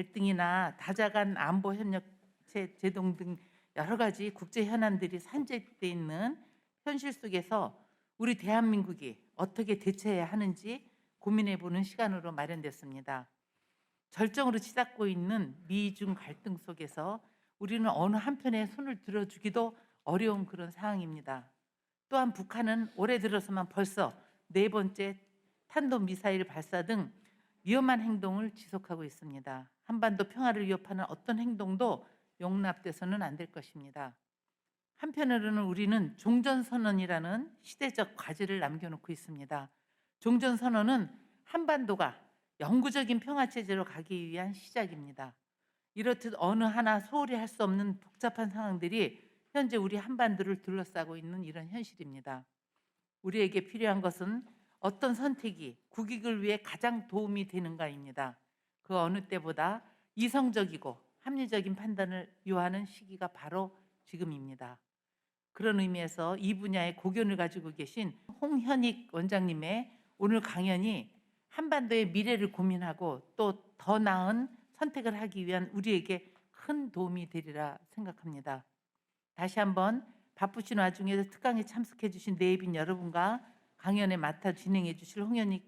갈등이나 다자간 안보 협력체 제동 등 여러 가지 국제 현안들이 산적돼 있는 현실 속에서 우리 대한민국이 어떻게 대처해야 하는지 고민해 보는 시간으로 마련됐습니다. 절정으로 치닫고 있는 미중 갈등 속에서 우리는 어느 한편에 손을 들어주기도 어려운 그런 상황입니다. 또한 북한은 올해 들어서만 벌써 4번째 탄도미사일 발사 등 위험한 행동을 지속하고 있습니다. 한반도 평화를 위협하는 어떤 행동도 용납돼서는 안 될 것입니다. 한편으로는 우리는 종전선언이라는 시대적 과제를 남겨놓고 있습니다. 종전선언은 한반도가 영구적인 평화체제로 가기 위한 시작입니다. 이렇듯 어느 하나 소홀히 할 수 없는 복잡한 상황들이 현재 우리 한반도를 둘러싸고 있는 이런 현실입니다. 우리에게 필요한 것은 어떤 선택이 국익을 위해 가장 도움이 되는가입니다. 그 어느 때보다 이성적이고 합리적인 판단을 요하는 시기가 바로 지금입니다. 그런 의미에서 이 분야의 고견을 가지고 계신 홍현익 원장님의 오늘 강연이 한반도의 미래를 고민하고 또 더 나은 선택을 하기 위한 우리에게 큰 도움이 되리라 생각합니다. 다시 한번 바쁘신 와중에도 특강에 참석해 주신 네이빈 여러분과 강연에 맡아 진행해 주실 홍현익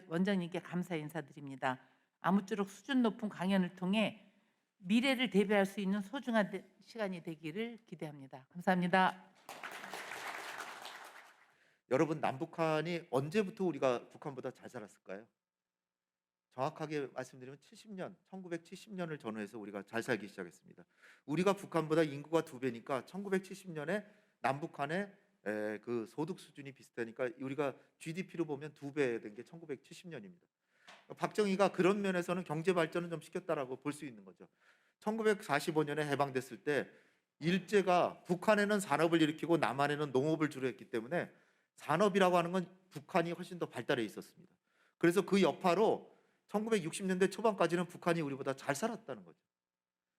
원장님께 감사 인사드립니다. 아무쪼록 수준 높은 강연을 통해 미래를 대비할 수 있는 소중한 시간이 되기를 기대합니다. 감사합니다. 여러분, 남북한이 언제부터 우리가 북한보다 잘 살았을까요? 정확하게 말씀드리면 70년, 1970년을 전후해서 우리가 잘 살기 시작했습니다. 우리가 북한보다 인구가 2배니까 1970년에 남북한의 그 소득 수준이 비슷하니까 우리가 GDP로 보면 2배 된 게 1970년입니다. 박정희가 그런 면에서는 경제 발전을 좀 시켰다라고 볼 수 있는 거죠. 1945년에 해방됐을 때 일제가 북한에는 산업을 일으키고 남한에는 농업을 주로 했기 때문에 산업이라고 하는 건 북한이 훨씬 더 발달해 있었습니다. 그래서 그 여파로 1960년대 초반까지는 북한이 우리보다 잘 살았다는 거죠.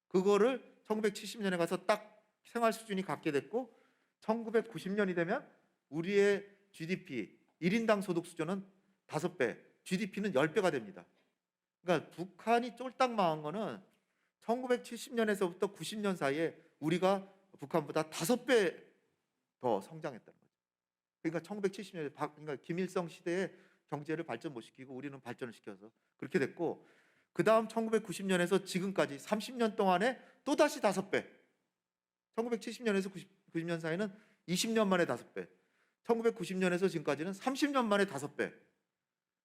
그거를 1970년에 가서 딱 생활 수준이 갖게 됐고 1990년이 되면 우리의 GDP 1인당 소득 수준은 5배, GDP는 10배가 됩니다. 그러니까 북한이 쫄딱 망한 거는 1970년에서부터 90년 사이에 우리가 북한보다 5배 더 성장했다는 거죠. 그러니까 1970년에 그러니까 김일성 시대에 경제를 발전 못 시키고 우리는 발전을 시켜서 그렇게 됐고, 그 다음 1990년에서 지금까지 30년 동안에 또다시 5배, 1970년에서 90년 사이는 20년 만에 5배, 1990년에서 지금까지는 30년 만에 5배.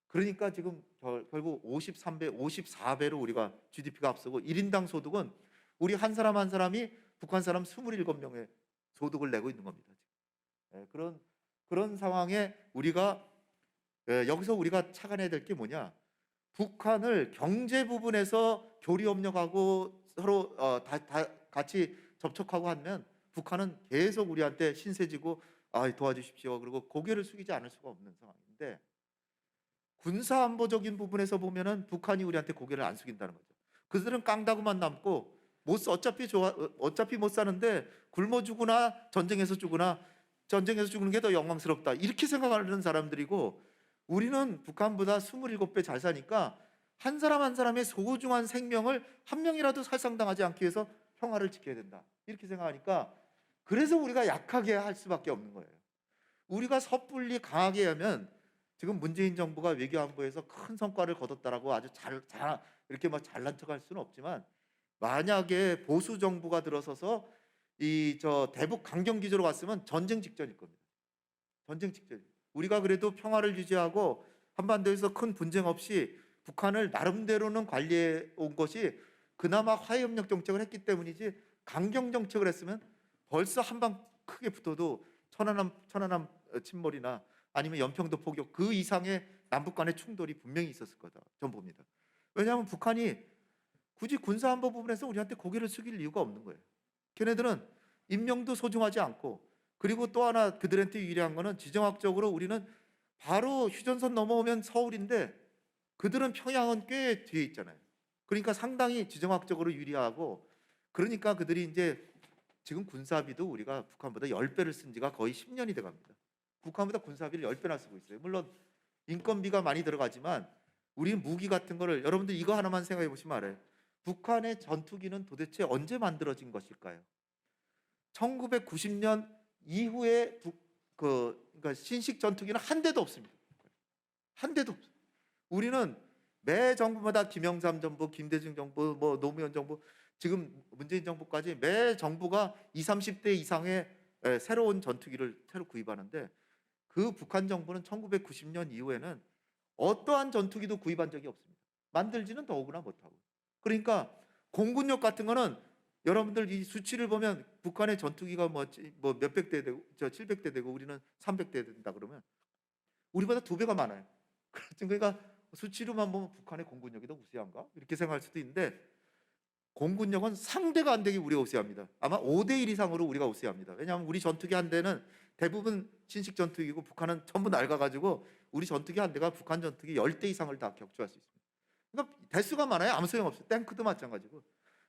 그러니까 지금 결국 53배, 54배로 우리가 GDP가 앞서고 1인당 소득은 우리 한 사람 한 사람이 북한 사람 27명의 소득을 내고 있는 겁니다. 그런 상황에 우리가 여기서 우리가 착안해야 될 게 뭐냐? 북한을 경제 부분에서 교류 협력하고 서로 같이 접촉하고 하면 북한은 계속 우리한테 신세지고 도와주십시오. 그리고 고개를 숙이지 않을 수가 없는 상황인데, 군사 안보적인 부분에서 보면은 북한이 우리한테 고개를 안 숙인다는 거죠. 그들은 깡다구만 남고 어차피 못 사는데 굶어 죽으나 전쟁에서 죽으나 전쟁에서 죽는 게 더 영광스럽다, 이렇게 생각하는 사람들이고, 우리는 북한보다 27배 잘 사니까 한 사람 한 사람의 소중한 생명을 한 명이라도 살상당하지 않기 위해서 평화를 지켜야 된다, 이렇게 생각하니까 그래서 우리가 약하게 할 수밖에 없는 거예요. 우리가 섣불리 강하게 하면 지금 문재인 정부가 외교안보에서 큰 성과를 거뒀다라고 아주 이렇게 막 잘난 척할 수는 없지만, 만약에 보수 정부가 들어서서 대북 강경 기조로 갔으면 전쟁 직전일 겁니다. 전쟁 직전. 우리가 그래도 평화를 유지하고 한반도에서 큰 분쟁 없이 북한을 나름대로는 관리해 온 것이 그나마 화해협력 정책을 했기 때문이지, 강경 정책을 했으면 벌써 한 방 크게 붙어도 천안함 침몰이나 아니면 연평도 포격 그 이상의 남북 간의 충돌이 분명히 있었을 거다, 저는 봅니다. 왜냐하면 북한이 굳이 군사안보 부분에서 우리한테 고개를 숙일 이유가 없는 거예요. 걔네들은 인명도 소중하지 않고, 그리고 또 하나 그들한테 유리한 거는 지정학적으로 우리는 바로 휴전선 넘어오면 서울인데 그들은 평양은 꽤 뒤에 있잖아요. 그러니까 상당히 지정학적으로 유리하고, 그러니까 그들이 이제 지금 군사비도 우리가 북한보다 10배를 쓴 지가 거의 10년이 돼갑니다. 북한보다 군사비를 10배나 쓰고 있어요. 물론 인건비가 많이 들어가지만 우리는 무기 같은 거를, 여러분들 이거 하나만 생각해 보시면 알아요. 북한의 전투기는 도대체 언제 만들어진 것일까요? 1990년 이후에 그러니까 신식 전투기는 한 대도 없습니다. 한 대도 없어요. 우리는 매 정부마다 김영삼 정부, 김대중 정부, 뭐 노무현 정부, 지금 문재인 정부까지 매 정부가 20, 30대 이상의 새로운 전투기를 새로 구입하는데, 그 북한 정부는 1990년 이후에는 어떠한 전투기도 구입한 적이 없습니다. 만들지는 더구나 못하고. 그러니까 공군력 같은 거는 여러분들 이 수치를 보면 북한의 전투기가 뭐 몇백 대 되고 700대 되고 우리는 300대 된다 그러면 우리보다 2배가 많아요. 그러니까 수치로만 보면 북한의 공군력이 더 우세한가? 이렇게 생각할 수도 있는데, 공군력은 상대가 안 되기 우리가 우세합니다. 아마 5대1 이상으로 우리가 우세합니다. 왜냐하면 우리 전투기 한 대는 대부분 신식 전투기고 북한은 전부 낡아가지고 우리 전투기 한 대가 북한 전투기 10대 이상을 다 격추할 수 있습니다. 그러니까 대수가 많아요. 아무 소용없어요. 탱크도 마찬가지고.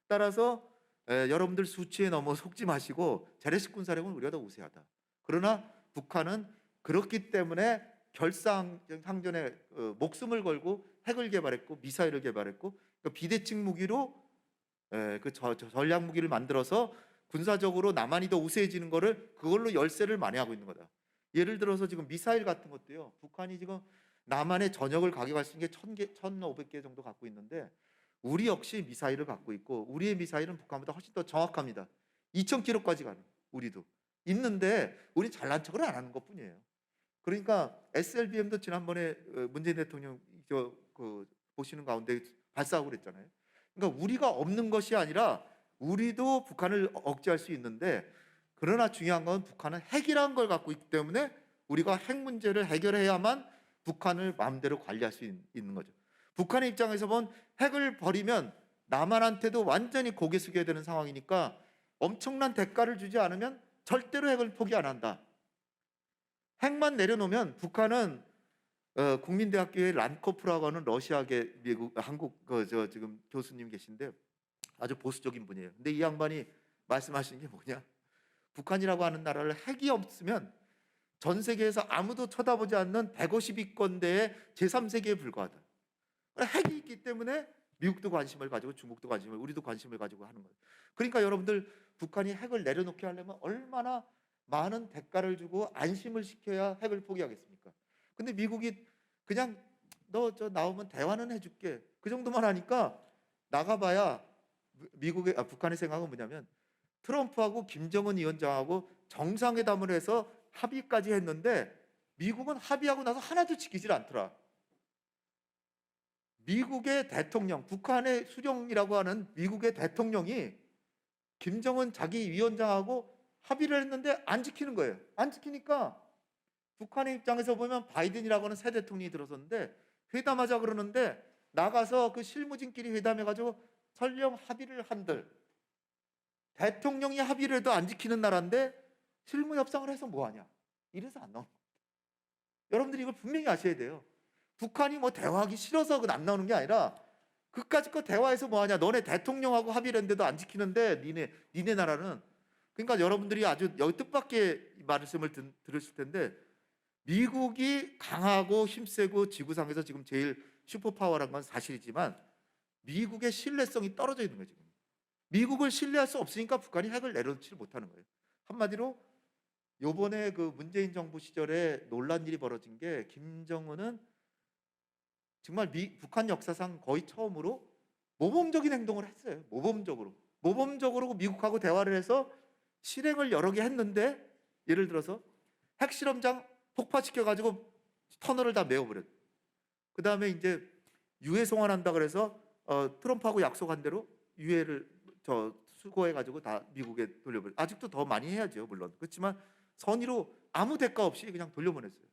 따라서 여러분들 수치에 너무 속지 마시고 재래식 군사력은 우리가 더 우세하다. 그러나 북한은 그렇기 때문에 결사항전에 목숨을 걸고 핵을 개발했고 미사일을 개발했고, 그러니까 비대칭 무기로 그 전략 무기를 만들어서 군사적으로 남한이 더 우세해지는 거를 그걸로 열세를 많이 하고 있는 거다. 예를 들어서 지금 미사일 같은 것도요. 북한이 지금 남한의 전역을 가격할 수 있는 게 1000개, 1500개 정도 갖고 있는데, 우리 역시 미사일을 갖고 있고 우리의 미사일은 북한보다 훨씬 더 정확합니다. 2000km까지 가는 우리도 있는데 우리 잘난 척을 안 하는 것뿐이에요. 그러니까 SLBM도 지난번에 문재인 대통령 보시는 가운데 발사하고 그랬잖아요. 그러니까 우리가 없는 것이 아니라 우리도 북한을 억제할 수 있는데, 그러나 중요한 건 북한은 핵이라는 걸 갖고 있기 때문에 우리가 핵 문제를 해결해야만 북한을 마음대로 관리할 수 있는 거죠. 북한의 입장에서 보면 핵을 버리면 남한한테도 완전히 고개 숙여야 되는 상황이니까 엄청난 대가를 주지 않으면 절대로 핵을 포기 안 한다. 핵만 내려놓으면 북한은 국민대학교의 란코프라고 하는 러시아계 미국 한국 지금 교수님 계신데 아주 보수적인 분이에요. 근데 이 양반이 말씀하시는 게 뭐냐? 북한이라고 하는 나라를 핵이 없으면 전 세계에서 아무도 쳐다보지 않는 152건대의 제3세계에 불과하다. 핵이 있기 때문에 미국도 관심을 가지고 중국도 관심을, 우리도 관심을 가지고 하는 거예요. 그러니까 여러분들 북한이 핵을 내려놓게 하려면 얼마나 많은 대가를 주고 안심을 시켜야 핵을 포기하겠습니까? 근데 미국이 그냥 너 나오면 대화는 해줄게 그 정도만 하니까 나가봐야 북한의 생각은 뭐냐면, 트럼프하고 김정은 위원장하고 정상회담을 해서 합의까지 했는데 미국은 합의하고 나서 하나도 지키질 않더라. 미국의 대통령, 북한의 수령이라고 하는 미국의 대통령이 김정은 자기 위원장하고 합의를 했는데 안 지키는 거예요. 안 지키니까 북한의 입장에서 보면 바이든이라고 하는 새 대통령이 들어섰는데 회담하자 그러는데 나가서 그 실무진끼리 회담해가지고 설령 합의를 한들, 대통령이 합의를 해도 안 지키는 나라인데 실무 협상을 해서 뭐하냐? 이래서 안 나오는 겁니다. 여러분들이 이걸 분명히 아셔야 돼요. 북한이 뭐 대화하기 싫어서 안 나오는 게 아니라 그까짓 거 대화해서 뭐하냐? 너네 대통령하고 합의를 했는데도 안 지키는데 니네 나라는. 그러니까 여러분들이 아주 여기 뜻밖의 말씀을 들으실 텐데, 미국이 강하고 힘세고 지구상에서 지금 제일 슈퍼파워라는 건 사실이지만 미국의 신뢰성이 떨어져 있는 거예요. 지금 미국을 신뢰할 수 없으니까 북한이 핵을 내려놓지 못하는 거예요. 한마디로 요번에 그 문재인 정부 시절에 논란 일이 벌어진 게, 김정은은 정말 북한 역사상 거의 처음으로 모범적인 행동을 했어요. 모범적으로 미국하고 대화를 해서 실행을 여러 개 했는데, 예를 들어서 핵실험장 폭파시켜가지고 터널을 다 메워버렸어요. 그 다음에 이제 유해 송환한다 그래서 트럼프하고 약속한 대로 유해를 수거해가지고 다 미국에 돌려버렸어요. 아직도 더 많이 해야죠, 물론. 그렇지만 선의로 아무 대가 없이 그냥 돌려보냈어요.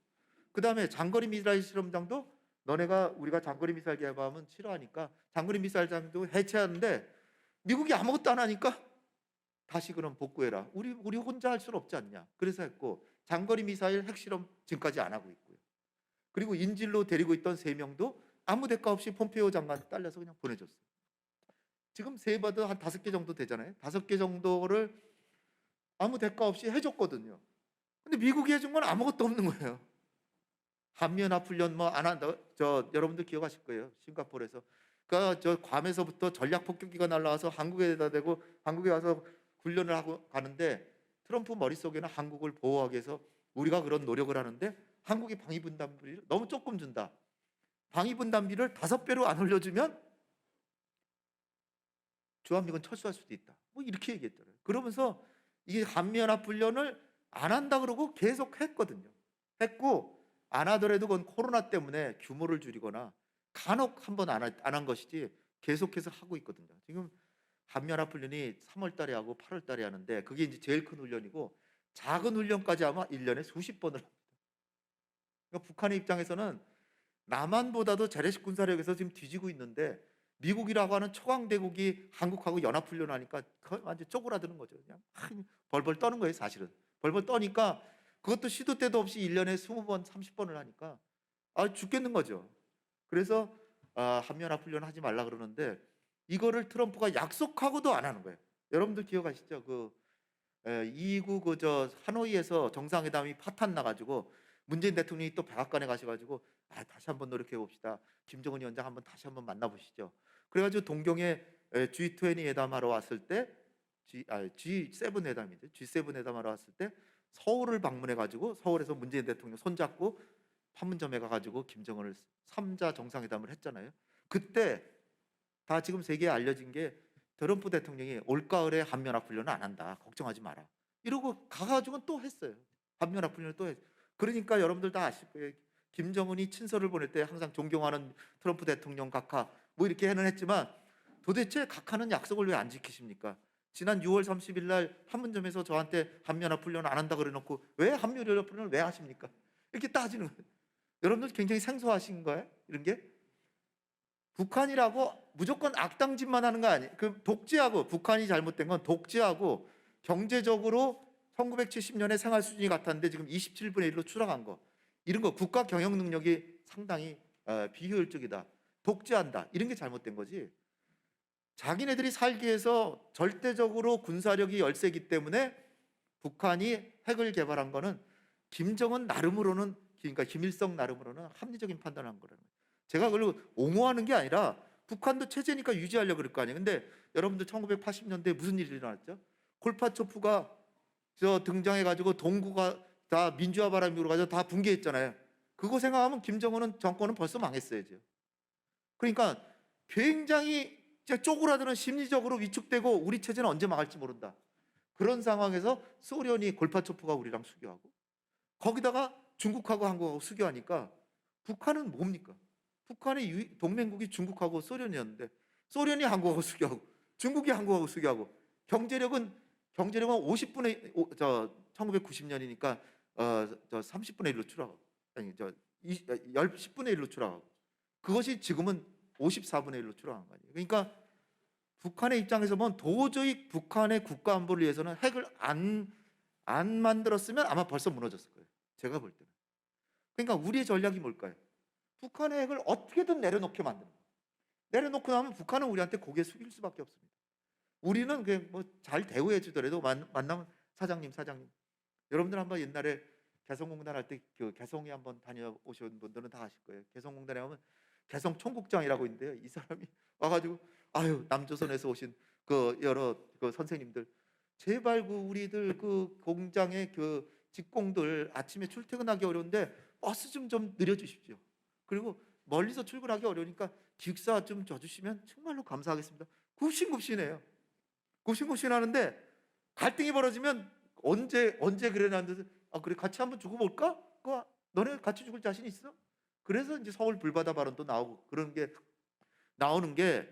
그 다음에 장거리 미사일 실험장도 우리가 장거리 미사일 개발하면 싫어하니까 장거리 미사일장도 해체하는데 미국이 아무것도 안 하니까 다시 그럼 복구해라. 우리 혼자 할 수는 없지 않냐. 그래서 했고, 장거리 미사일 핵실험 지금까지 안 하고 있고요. 그리고 인질로 데리고 있던 3명도 아무 대가 없이 폼페이오 장관한테 딸려서 그냥 보내줬어요. 지금 세봐도 한 5개 정도 되잖아요. 5개 정도를 아무 대가 없이 해줬거든요. 근데 미국이 해준 건 아무것도 없는 거예요. 한미연합훈련 뭐 안 한다. 여러분들 기억하실 거예요. 싱가포르에서 그러니까 저 괌에서부터 전략 폭격기가 날라와서 한국에다 대고 한국에 와서 훈련을 하고 가는데 트럼프 머릿속에는 한국을 보호하기 위해서 우리가 그런 노력을 하는데 한국이 방위 분담비를 너무 조금 준다. 방위 분담비를 5배로 안 올려주면 주한미군 철수할 수도 있다. 뭐 이렇게 얘기했잖아요. 그러면서 이게 한미연합훈련을 안 한다 그러고 계속 했거든요. 했고 안 하더라도 그건 코로나 때문에 규모를 줄이거나 간혹 한 번 안 한 것이지 계속해서 하고 있거든요. 지금 한미연합훈련이 3월 달에 하고 8월 달에 하는데 그게 이제 제일 큰 훈련이고 작은 훈련까지 아마 1년에 수십 번을 합니다. 그러니까 북한의 입장에서는 남한보다도 재래식 군사력에서 지금 뒤지고 있는데 미국이라고 하는 초강대국이 한국하고 연합훈련하니까 완전 쪼그라드는 거죠. 그냥 벌벌 떠는 거예요, 사실은. 벌벌 떠니까 그것도 시도 때도 없이 1년에 20번, 30번을 하니까 죽겠는 거죠. 그래서 한미연합훈련 하지 말라 그러는데 이거를 트럼프가 약속하고도 안 하는 거예요. 여러분들 기억하시죠? 229 하노이에서 정상회담이 파탄 나가지고 문재인 대통령이 또 백악관에 가셔가지고 다시 한번 노력해 봅시다. 김정은 위원장 한번 다시 한번 만나보시죠. 그래가지고 동경에 G20 회담하러 왔을 때 G7 회담이죠. G7 회담하러 왔을 때 서울을 방문해가지고 서울에서 문재인 대통령 손잡고 판문점에 가가지고 김정은을 3자 정상회담을 했잖아요. 그때 다 지금 세계에 알려진 게 트럼프 대통령이 올가을에 한미연합훈련을 안 한다. 걱정하지 마라. 이러고 가가지고 또 했어요. 한미연합훈련을 또 했어요. 그러니까 여러분들 다 아실 거예요. 김정은이 친서를 보낼 때 항상 존경하는 트럼프 대통령 각하 뭐 이렇게는 했지만 도대체 각하는 약속을 왜 안 지키십니까? 지난 6월 30일 날 판문점에서 저한테 한미연합훈련 안 한다 그래놓고 왜 한미연합훈련을 왜 하십니까? 이렇게 따지는 거예요. 여러분들 굉장히 생소하신 거예요? 이런 게? 북한이라고 무조건 악당짓만 하는 거 아니에요. 독재하고 북한이 잘못된 건 독재하고 경제적으로 1970년에 생활 수준이 같았는데 지금 27분의 1로 추락한 거. 이런 거 국가 경영 능력이 상당히 비효율적이다. 독재한다. 이런 게 잘못된 거지. 자기네들이 살기 위해서 절대적으로 군사력이 열세기 때문에 북한이 핵을 개발한 거는 김정은 나름으로는 그러니까 김일성 나름으로는 합리적인 판단을 한 거라는 거예요. 제가 그걸 옹호하는 게 아니라 북한도 체제니까 유지하려고 그럴 거 아니에요. 근데 여러분들 1980년대에 무슨 일이 일어났죠? 골바초프가 등장해가지고 동구가 다 민주화 바람이 불어가지고 다 붕괴했잖아요. 그거 생각하면 김정은은 정권은 벌써 망했어야죠. 그러니까 굉장히 쪼그라드는 심리적으로 위축되고 우리 체제는 언제 망할지 모른다. 그런 상황에서 소련이 골바초프가 우리랑 수교하고 거기다가 중국하고 한국하고 수교하니까 북한은 뭡니까? 북한의 동맹국이 중국하고 소련이었는데 소련이 한국하고 수교하고 중국이 한국하고 수교하고 경제력은 50분의 1990년이니까 30분의 1로 추락하고 아니 10분의 1로 추락하고 그것이 지금은 54분의 1로 추락한 거 아니에요. 그러니까 북한의 입장에서 보면 도저히 북한의 국가 안보를 위해서는 핵을 안 만들었으면 아마 벌써 무너졌을 거예요. 제가 볼 때는. 그러니까 우리의 전략이 뭘까요? 북한의 핵을 어떻게든 내려놓게 만드는 거예요. 내려놓고 나면 북한은 우리한테 고개 숙일 수밖에 없습니다. 우리는 그냥 뭐 잘 대우해 주더라도 만나면 사장님 여러분들 한번 옛날에 개성공단 할 때 개성에 한번 다녀오신 분들은 다 아실 거예요. 개성공단에 가면 개성 총국장이라고 있는데요. 이 사람이 와가지고 남조선에서 오신 여러 선생님들 제발 우리들 공장의 직공들 아침에 출퇴근하기 어려운데 버스 좀 늘려주십시오. 그리고 멀리서 출근하기 어려우니까 기숙사 좀 줘주시면 정말로 감사하겠습니다. 굽신굽신해요. 굽신굽신하는데 갈등이 벌어지면 언제 그래놨는데 그래 같이 한번 죽어 볼까? 너네 같이 죽을 자신 있어? 그래서 이제 서울 불바다 발언도 나오고 그런 게 나오는 게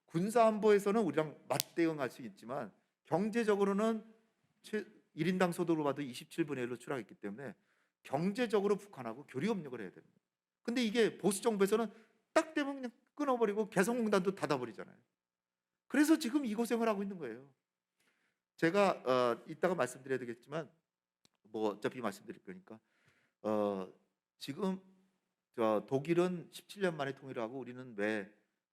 군사 안보에서는 우리랑 맞대응할 수 있지만 경제적으로는 1인당 소득으로 봐도 27분의 1로 추락했기 때문에 경제적으로 북한하고 교류 협력을 해야 됩니다. 근데 이게 보수 정부에서는 딱 되면 그냥 끊어버리고 개성공단도 닫아버리잖아요. 그래서 지금 이 고생을 하고 있는 거예요. 제가 이따가 말씀드려야 되겠지만 뭐 어차피 말씀드릴 거니까 지금 독일은 17년 만에 통일을 하고 우리는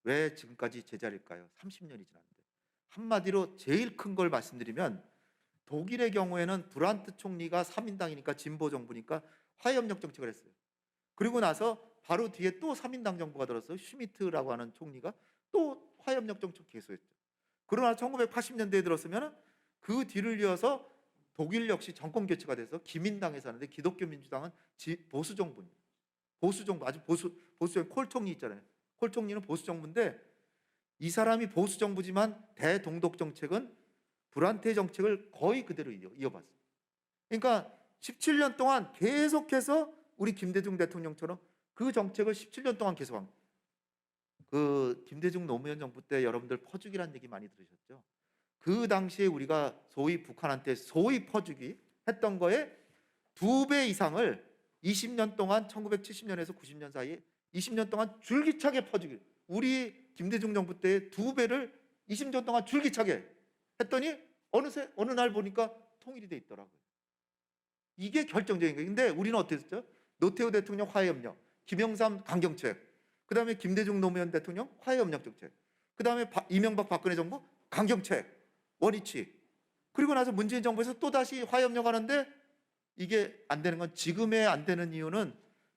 왜 지금까지 제자리일까요? 30년이 지났는데. 한마디로 제일 큰 걸 말씀드리면 독일의 경우에는 브란트 총리가 3인당이니까 진보 정부니까 화해협력 정책을 했어요. 그리고 나서 바로 뒤에 또 3인당 정부가 들었어요. 슈미트라고 하는 총리가 또 화해협력 정책 계속했죠. 그러나 1980년대에 들었으면 그 뒤를 이어서 독일 역시 정권 교체가 돼서 기민당에서 하는데 기독교 민주당은 보수 정부입니다. 보수 정부, 아주 보수 콜 총리 있잖아요. 콜 총리는 보수 정부인데 이 사람이 보수 정부지만 대동독 정책은 불안태 정책을 거의 그대로 이어봤어요. 그러니까 17년 동안 계속해서 우리 김대중 대통령처럼 그 정책을 17년 동안 계속한 거예요. 그 김대중 노무현 정부 때 여러분들 퍼주기란 얘기 많이 들으셨죠? 그 당시에 우리가 소위 북한한테 소위 퍼주기 했던 거에 2배 이상을 20년 동안 1970년에서 90년 사이에 20년 동안 줄기차게 퍼주기, 우리 김대중 정부 때 2배를 20년 동안 줄기차게 했더니 어느 날 보니까 통일이 돼 있더라고요. 이게 결정적인 거예요. 근데 우리는 어떻게 했죠? 노태우 대통령 화해협력, 김영삼 강경책, 그 다음에 김대중 노무현 대통령 화해협력 정책, 그 다음에 이명박 박근혜 정부 강경책, 원위치, 그리고 나서 문재인 정부에서 또다시 화해협력 하는데 이게 안 되는 건, 지금의 안 되는 이유는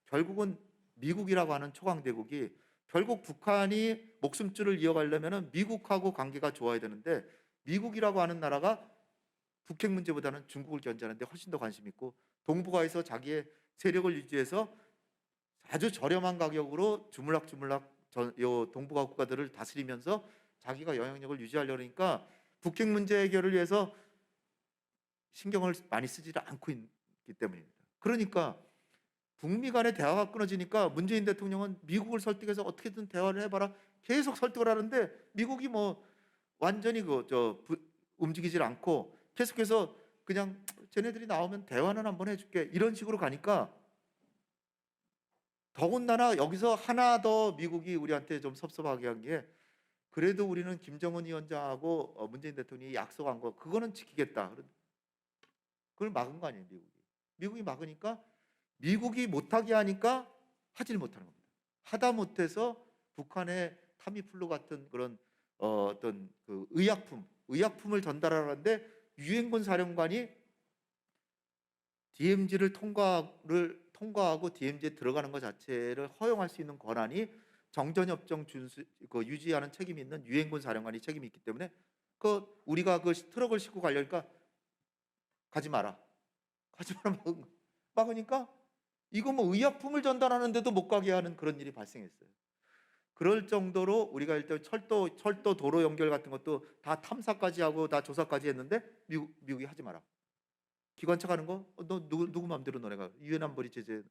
결국은 미국이라고 하는 초강대국이 결국 북한이 목숨줄을 이어가려면 미국하고 관계가 좋아야 되는데 미국이라고 하는 나라가 북핵 문제보다는 중국을 견제하는데 훨씬 더 관심 있고 동북아에서 자기의 세력을 유지해서 아주 저렴한 가격으로 주물락주물락 동북아 국가들을 다스리면서 자기가 영향력을 유지하려고 하니까 북핵 문제 해결을 위해서 신경을 많이 쓰지를 않고 있기 때문입니다. 그러니까 북미 간의 대화가 끊어지니까 문재인 대통령은 미국을 설득해서 어떻게든 대화를 해봐라 계속 설득을 하는데 미국이 뭐 완전히 움직이질 않고 계속해서 그냥 쟤네들이 나오면 대화는 한번 해줄게 이런 식으로 가니까 더군다나 여기서 하나 더 미국이 우리한테 좀 섭섭하게 한 게, 그래도 우리는 김정은 위원장하고 문재인 대통령이 약속한 거 그거는 지키겠다. 그걸 막은 거 아니에요, 미국이. 미국이 막으니까 미국이 못하게 하니까 하질 못하는 겁니다. 하다 못해서 북한의 타미플루 같은 그런 어떤 그 의약품을 전달하는데 유엔군 사령관이 DMZ를 통과하고 DMZ에 들어가는 것 자체를 허용할 수 있는 권한이 정전협정 유지하는 책임이 있는 유엔군 사령관이 책임이 있기 때문에 우리가 그 트럭을 싣고 가려니까 가지 마라 막으니까 이거 뭐 의약품을 전달하는데도 못 가게 하는 그런 일이 발생했어요. 그럴 정도로 우리가 일단 철도 도로 연결 같은 것도 다 탐사까지 하고 다 조사까지 했는데 미국이 하지 마라. 기관차 가는 거 너 누구 마음대로 너네가 유엔 안보리 제재,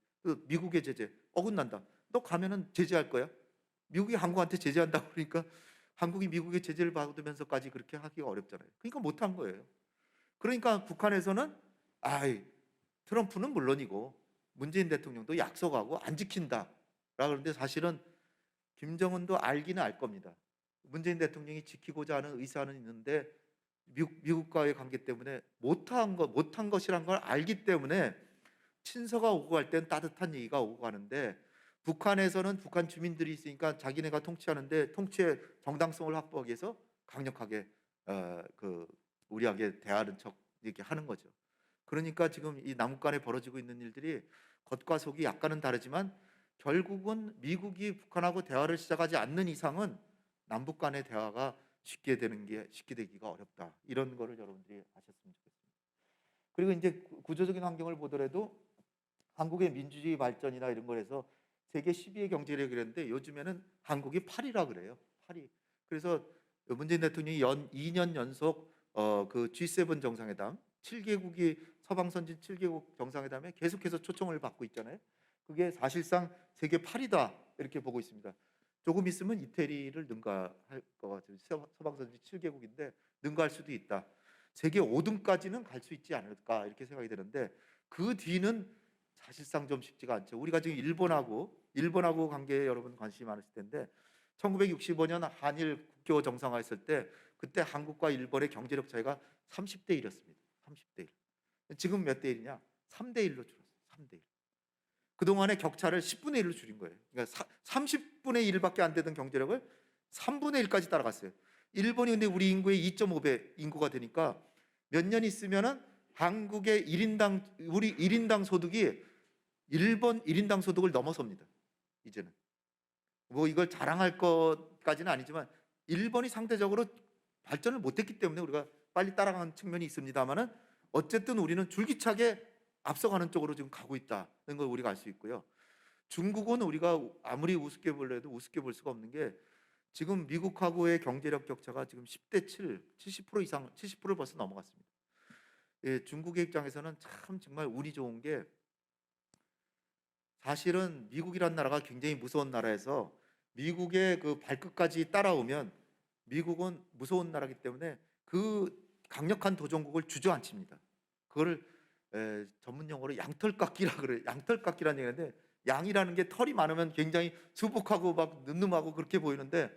미국의 제재 어긋난다. 너 가면은 제재할 거야. 미국이 한국한테 제재한다고 그러니까 한국이 미국의 제재를 받으면서까지 그렇게 하기가 어렵잖아요. 그러니까 못한 거예요. 그러니까 북한에서는 트럼프는 물론이고 문재인 대통령도 약속하고 안 지킨다 그러는데 사실은 김정은도 알기는 알 겁니다. 문재인 대통령이 지키고자 하는 의사는 있는데 미국과의 관계 때문에 못한 것이란 걸 알기 때문에 친서가 오고 갈 땐 따뜻한 얘기가 오고 가는데 북한에서는 북한 주민들이 있으니까 자기네가 통치하는데 통치의 정당성을 확보하기 위해서 강력하게 우리에게 대하는 척 이렇게 하는 거죠. 그러니까 지금 이 남북 간에 벌어지고 있는 일들이 겉과 속이 약간은 다르지만 결국은 미국이 북한하고 대화를 시작하지 않는 이상은 남북 간의 대화가 쉽게 되기가 어렵다. 이런 거를 여러분들이 아셨으면 좋겠습니다. 그리고 이제 구조적인 환경을 보더라도 한국의 민주주의 발전이나 이런 거에서 세계 12의 경제력이 그랬는데 요즘에는 한국이 8위라 그래요. 8위. 그래서 문재인 대통령이 2년 연속 그 G7 정상회담 7개국이 서방 선진 7개국 정상회담에 계속해서 초청을 받고 있잖아요. 그게 사실상 세계 8위다 이렇게 보고 있습니다. 조금 있으면 이태리를 능가할 것 같아요. 서방 선진 7개국인데 능가할 수도 있다. 세계 5등까지는 갈 수 있지 않을까 이렇게 생각이 되는데 그 뒤는 사실상 좀 쉽지가 않죠. 우리가 지금 일본하고 관계에 여러분 관심이 많으실 텐데 1965년 한일 국교 정상화했을 때 그때 한국과 일본의 경제력 차이가 30대 1이었습니다. 30대 1. 지금 몇 대 1이냐? 3대 1로 줄었어요. 3대 1. 그동안의 격차를 10분의 1로 줄인 거예요. 그러니까 30분의 1밖에 안 되던 경제력을 3분의 1까지 따라갔어요. 일본이 근데 우리 인구의 2.5배 인구가 되니까 몇 년 있으면은 한국의 우리 1인당 소득이 일본 1인당 소득을 넘어섭니다. 이제는 뭐 이걸 자랑할 것 정도까지는 아니지만 일본이 상대적으로 발전을 못했기 때문에 우리가 빨리 따라가는 측면이 있습니다만은 어쨌든 우리는 줄기차게 앞서가는 쪽으로 지금 가고 있다는 걸 우리가 알 수 있고요. 중국은 우리가 아무리 우습게 볼래도 우습게 볼 수가 없는 게 지금 미국하고의 경제력 격차가 지금 10대 7, 70% 이상, 70%를 벌써 넘어갔습니다. 예, 중국의 입장에서는 참 정말 운이 좋은 게 사실은 미국이란 나라가 굉장히 무서운 나라에서 미국의 그 발끝까지 따라오면 미국은 무서운 나라이기 때문에 그 강력한 도전국을 주저앉힙니다. 그거를 전문 용어로 양털깎기라 그래요. 양털깎기라는 얘기인데 양이라는 게 털이 많으면 굉장히 수북하고 막 늠름하고 그렇게 보이는데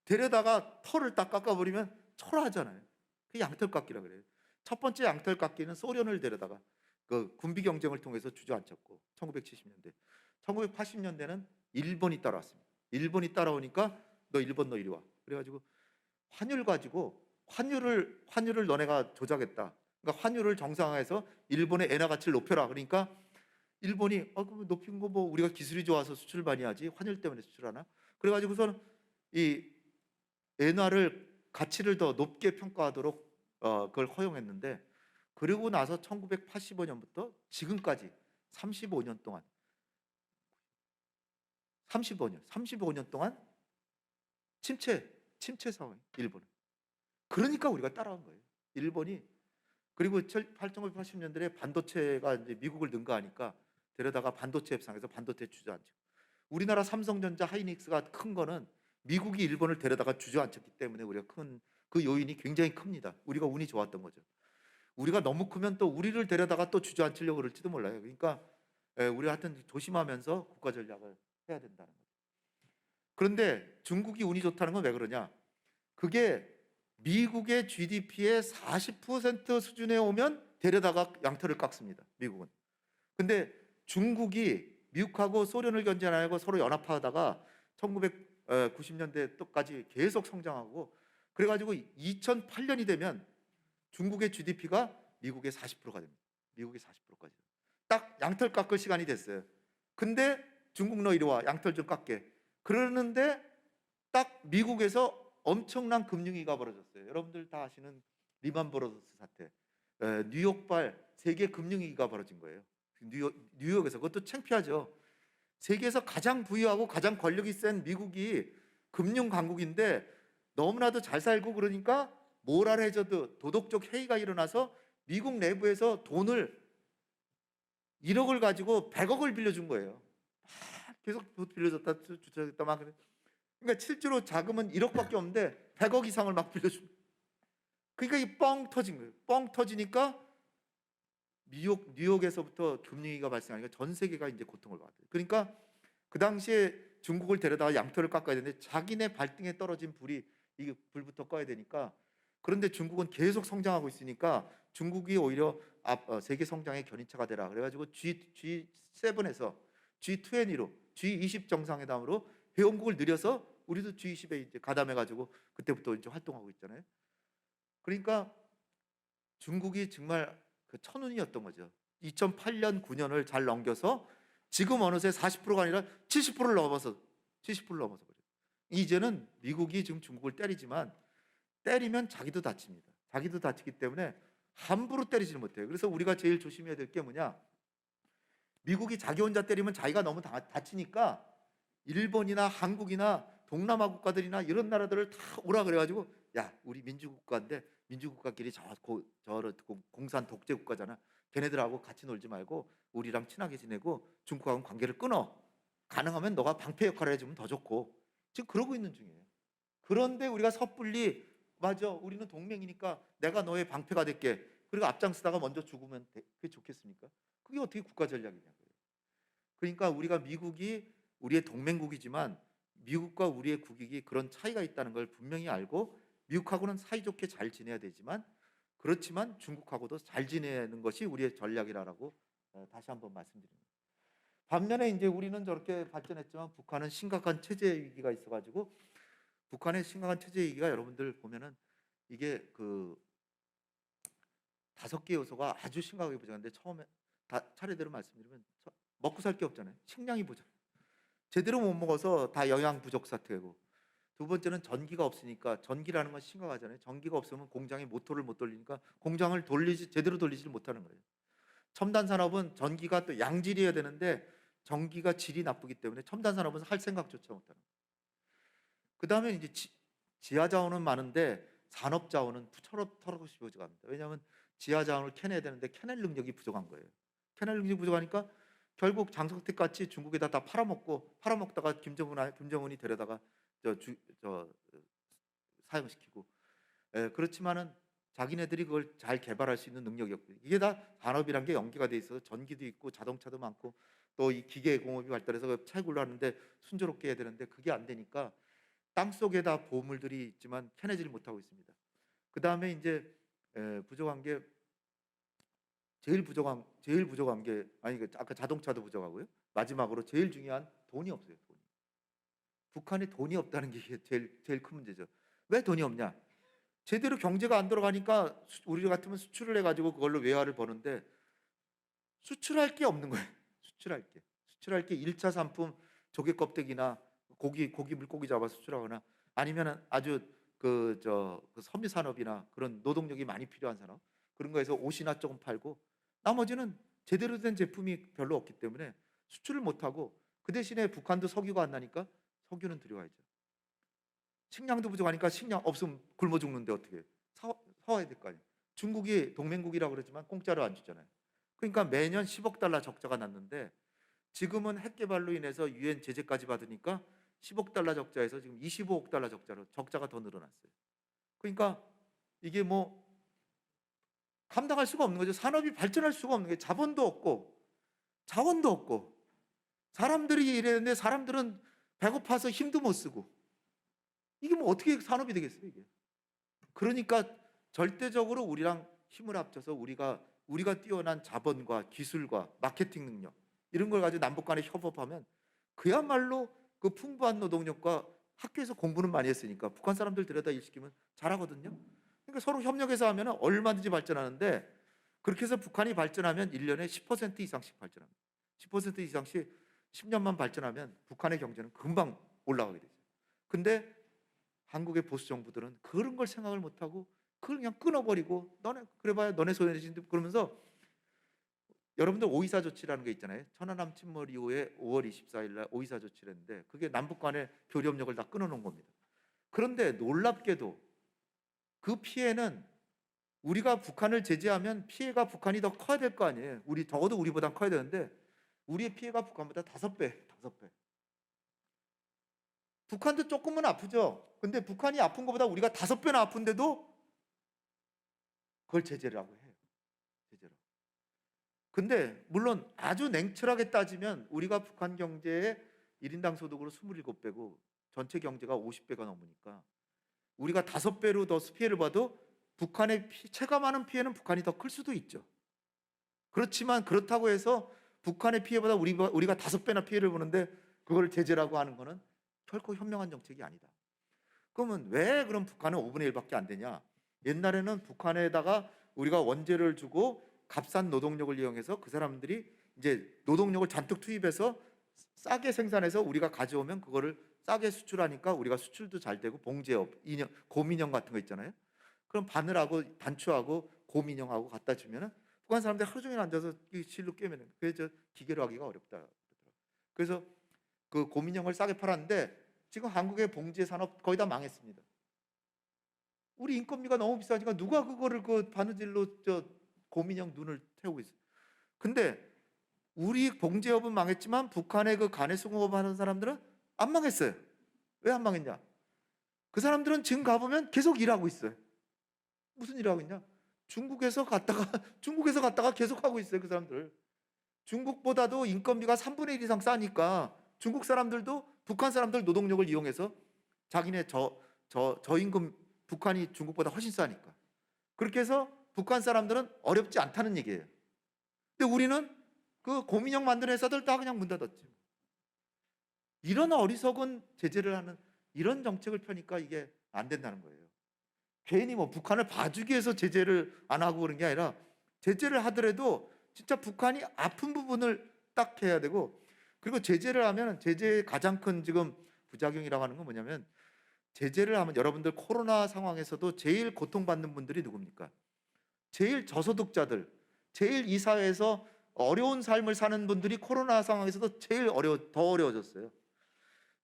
데려다가 털을 딱 깎아버리면 초라하잖아요. 그 양털깎기라 그래요. 첫 번째 양털깎기는 소련을 데려다가 그 군비 경쟁을 통해서 주저앉혔고 1970년대, 1980년대는 일본이 따라왔습니다. 일본이 따라오니까 너 일본 너 이리 와. 그래가지고 환율 가지고 환율을 너네가 조작했다. 그러니까 환율을 정상화해서 일본의 엔화 가치를 높여라. 그러니까 일본이 그럼 높인 거 뭐 우리가 기술이 좋아서 수출 많이 하지 환율 때문에 수출하나? 그래가지고서는 이 엔화를 가치를 더 높게 평가하도록 그걸 허용했는데 그리고 나서 1985년부터 지금까지 35년 동안 35년 동안 침체 상황 일본은. 그러니까 우리가 따라온 거예요. 일본이 그리고 1980년대에 반도체가 이제 미국을 능가하니까 데려다가 반도체 협상에서 반도체 주저앉히고 우리나라 삼성전자 하이닉스가 큰 거는 미국이 일본을 데려다가 주저앉혔기 때문에 우리가 큰 그 요인이 굉장히 큽니다. 우리가 운이 좋았던 거죠. 우리가 너무 크면 또 우리를 데려다가 또 주저앉히려고 그럴지도 몰라요. 그러니까 우리가 하여튼 조심하면서 국가 전략을 해야 된다는 거죠. 그런데 중국이 운이 좋다는 건 왜 그러냐? 그게 미국의 GDP의 40% 수준에 오면 데려다가 양털을 깎습니다. 미국은. 근데 중국이 미국하고 소련을 견제하고 서로 연합하다가 1990년대까지 계속 성장하고 그래가지고 2008년이 되면 중국의 GDP가 미국의 40%가 됩니다. 미국의 40%까지. 딱 양털 깎을 시간이 됐어요. 근데 중국 너 이리 와 양털 좀 깎게. 그러는데 딱 미국에서 엄청난 금융위기가 벌어졌어요. 여러분들 다 아시는 리만 브라더스 사태. 뉴욕발 세계 금융위기가 벌어진 거예요. 뉴욕에서 그것도 창피하죠. 세계에서 가장 부유하고 가장 권력이 센 미국이 금융 강국인데 너무나도 잘 살고 그러니까 모랄 해저드 도덕적 해이가 일어나서 미국 내부에서 돈을 1억을 가지고 100억을 빌려준 거예요. 계속 빌려줬다 주셨다 막 그래. 그러니까 실제로 자금은 1억밖에 없는데 100억 이상을 막 빌려준. 그러니까 이 뻥 터진 거예요. 뻥 터지니까 뉴욕에서부터 금융위기가 발생하니까 전 세계가 이제 고통을 받아요. 그러니까 그 당시에 중국을 데려다가 양털을 깎아야 되는데 자기네 발등에 떨어진 불이 이게 불부터 꺼야 되니까 그런데 중국은 계속 성장하고 있으니까 중국이 오히려 세계 성장의 견인차가 되라. 그래가지고 G7에서 G20로 G20 정상회담으로 회원국을 늘려서 우리도 G20에 이제 가담해가지고 그때부터 이제 활동하고 있잖아요. 그러니까 중국이 정말 그 천운이었던 거죠. 2008년 9년을 잘 넘겨서 지금 어느새 40%가 아니라 70%를 넘어서 70%를 넘어서 버려요. 이제는 미국이 지금 중국을 때리지만 때리면 자기도 다칩니다. 자기도 다치기 때문에 함부로 때리지를 못해요. 그래서 우리가 제일 조심해야 될 게 뭐냐? 미국이 자기 혼자 때리면 자기가 너무 다치니까 일본이나 한국이나 동남아 국가들이나 이런 나라들을 다 오라 그래가지고 야 우리 민주국가인데 민주국가끼리 저 공산 독재 국가잖아. 걔네들하고 같이 놀지 말고 우리랑 친하게 지내고 중국하고는 관계를 끊어. 가능하면 너가 방패 역할을 해주면 더 좋고 지금 그러고 있는 중이에요. 그런데 우리가 섣불리 맞아 우리는 동맹이니까 내가 너의 방패가 될게. 그리고 앞장서다가 먼저 죽으면 그게 좋겠습니까? 그게 어떻게 국가 전략이냐고요. 그러니까 우리가 미국이 우리의 동맹국이지만 미국과 우리의 국익이 그런 차이가 있다는 걸 분명히 알고 미국하고는 사이좋게 잘 지내야 되지만 그렇지만 중국하고도 잘 지내는 것이 우리의 전략이라고 다시 한번 말씀드립니다. 반면에 이제 우리는 저렇게 발전했지만 북한은 심각한 체제 위기가 있어가지고 북한의 심각한 체제 위기가 여러분들 보면은 이게 그 5개 요소가 아주 심각하게 부족한데 처음에 다 차례대로 말씀드리면 먹고 살 게 없잖아요. 식량이 부족. 제대로 못 먹어서 다 영양 부족 사태고 두 번째는 전기가 없으니까 전기라는 건 심각하잖아요. 전기가 없으면 공장의 모터를 못 돌리니까 공장을 제대로 돌리지를 못하는 거예요. 첨단 산업은 전기가 또 양질이어야 되는데 전기가 질이 나쁘기 때문에 첨단 산업은 할 생각조차 못하는 거예요. 그다음에 이제 지하 자원은 많은데 산업 자원은 털어없이 부족합니다. 왜냐하면 지하 자원을 캐내야 되는데 캐낼 능력이 부족한 거예요. 캐낼 능력이 부족하니까 결국 장성택 같이 중국에다 다 팔아먹다가 김정은이 데려다가 사용시키고, 그렇지만은 자기네들이 그걸 잘 개발할 수 있는 능력이 없고, 이게 다 산업이란 게 연계가 돼 있어서 전기도 있고 자동차도 많고 또 이 기계 공업이 발달해서 채굴을 하는데 순조롭게 해야 되는데 그게 안 되니까 땅 속에다 보물들이 있지만 캐내지를 못하고 있습니다. 그 다음에 이제 부족한 게 제일 부족한 게 아까 자동차도 부족하고요. 마지막으로 제일 중요한 돈이 없어요. 돈이. 북한에 돈이 없다는 게 제일 큰 문제죠. 왜 돈이 없냐? 제대로 경제가 안 돌아가니까 우리 같으면 수출을 해가지고 그걸로 외화를 버는데 수출할 게 없는 거예요. 수출할 게 1차 상품 조개 껍데기나 고기 물고기 잡아 수출하거나 아니면 아주 그 섬유 산업이나 그런 노동력이 많이 필요한 산업 그런 거에서 옷이나 조금 팔고 나머지는 제대로 된 제품이 별로 없기 때문에 수출을 못 하고 그 대신에 북한도 석유가 안 나니까 석유는 들여와야죠. 식량도 부족하니까 식량 없으면 굶어 죽는데 어떻게 사와야 될 거 아니에요. 중국이 동맹국이라고 그러지만 공짜로 안 주잖아요. 그러니까 매년 10억 달러 적자가 났는데 지금은 핵 개발로 인해서 유엔 제재까지 받으니까 10억 달러 적자에서 지금 25억 달러 적자가 더 늘어났어요. 그러니까 이게 뭐 감당할 수가 없는 거죠. 산업이 발전할 수가 없는 게 자본도 없고 자원도 없고 사람들이 이랬는데 사람들은 배고파서 힘도 못 쓰고 이게 뭐 어떻게 산업이 되겠어요 이게. 그러니까 절대적으로 우리랑 힘을 합쳐서 우리가 뛰어난 자본과 기술과 마케팅 능력 이런 걸 가지고 남북 간에 협업하면 그야말로 그 풍부한 노동력과 학교에서 공부는 많이 했으니까 북한 사람들 데려다 일시키면 잘하거든요. 그러니까 서로 협력해서 하면 얼마든지 발전하는데 그렇게 해서 북한이 발전하면 1년에 10% 이상씩 발전합니다. 10% 이상씩 10년만 발전하면 북한의 경제는 금방 올라가게 되죠. 근데 한국의 보수 정부들은 그런 걸 생각을 못하고 그걸 그냥 끊어버리고 너네 그래봐야 너네 소외되신데 그러면서 여러분들 5.24 조치라는 게 있잖아요. 천안함 침몰 이후에 5월 24일 날 5.24 조치를 했는데 그게 남북 간의 교류협력을 다 끊어놓은 겁니다. 그런데 놀랍게도 그 피해는 우리가 북한을 제재하면 피해가 북한이 더 커야 될 거 아니에요. 적어도 우리보다 커야 되는데 우리의 피해가 북한보다 5배. 북한도 조금은 아프죠. 근데 북한이 아픈 것보다 우리가 5배나 아픈데도 그걸 제재라고 해요. 제재로. 근데 물론 아주 냉철하게 따지면 우리가 북한 경제의 1인당 소득으로 27배고 전체 경제가 50배가 넘으니까 우리가 5배로 더 피해를 봐도 북한의 체감하는 피해는 북한이 더 클 수도 있죠. 그렇지만 그렇다고 해서 북한의 피해보다 우리가 5배나 피해를 보는데 그걸 제재라고 하는 것은 결코 현명한 정책이 아니다. 그러면 왜 그럼 북한은 5분의 1밖에 안 되냐? 옛날에는 북한에다가 우리가 원재를 주고 값싼 노동력을 이용해서 그 사람들이 이제 노동력을 잔뜩 투입해서 싸게 생산해서 우리가 가져오면 그거를 싸게 수출하니까 우리가 수출도 잘 되고 봉제업, 고민형 같은 거 있잖아요. 그럼 바늘하고 단추하고 고민형하고 갖다 주면은 북한 사람들 하루 종일 앉아서 이 실로 꿰매는 그래서 기계로 하기가 어렵다. 그래서 그 고민형을 싸게 팔았는데 지금 한국의 봉제 산업 거의 다 망했습니다. 우리 인건비가 너무 비싸니까 누가 그거를 그 바느질로 고민형 눈을 태우고 있어요. 근데 우리 봉제업은 망했지만 북한의 그 간의 수공업 하는 사람들은 안 망했어요. 왜 안 망했냐? 그 사람들은 지금 가보면 계속 일하고 있어요. 무슨 일하고 있냐? 중국에서 갔다가 계속 하고 있어요. 그 사람들. 중국보다도 인건비가 3분의 1 이상 싸니까 중국 사람들도 북한 사람들 노동력을 이용해서 자기네 저임금 북한이 중국보다 훨씬 싸니까 그렇게 해서 북한 사람들은 어렵지 않다는 얘기예요. 근데 우리는 그 고민형 만드는 회사들 다 그냥 문 닫았지. 이런 어리석은 제재를 하는 이런 정책을 펴니까 이게 안 된다는 거예요. 괜히 뭐 북한을 봐주기 위해서 제재를 안 하고 그런 게 아니라 제재를 하더라도 진짜 북한이 아픈 부분을 딱 해야 되고 그리고 제재를 하면 제재의 가장 큰 지금 부작용이라고 하는 건 뭐냐면 제재를 하면 여러분들 코로나 상황에서도 제일 고통받는 분들이 누굽니까? 제일 저소득자들, 제일 이 사회에서 어려운 삶을 사는 분들이 코로나 상황에서도 제일 더 어려워졌어요.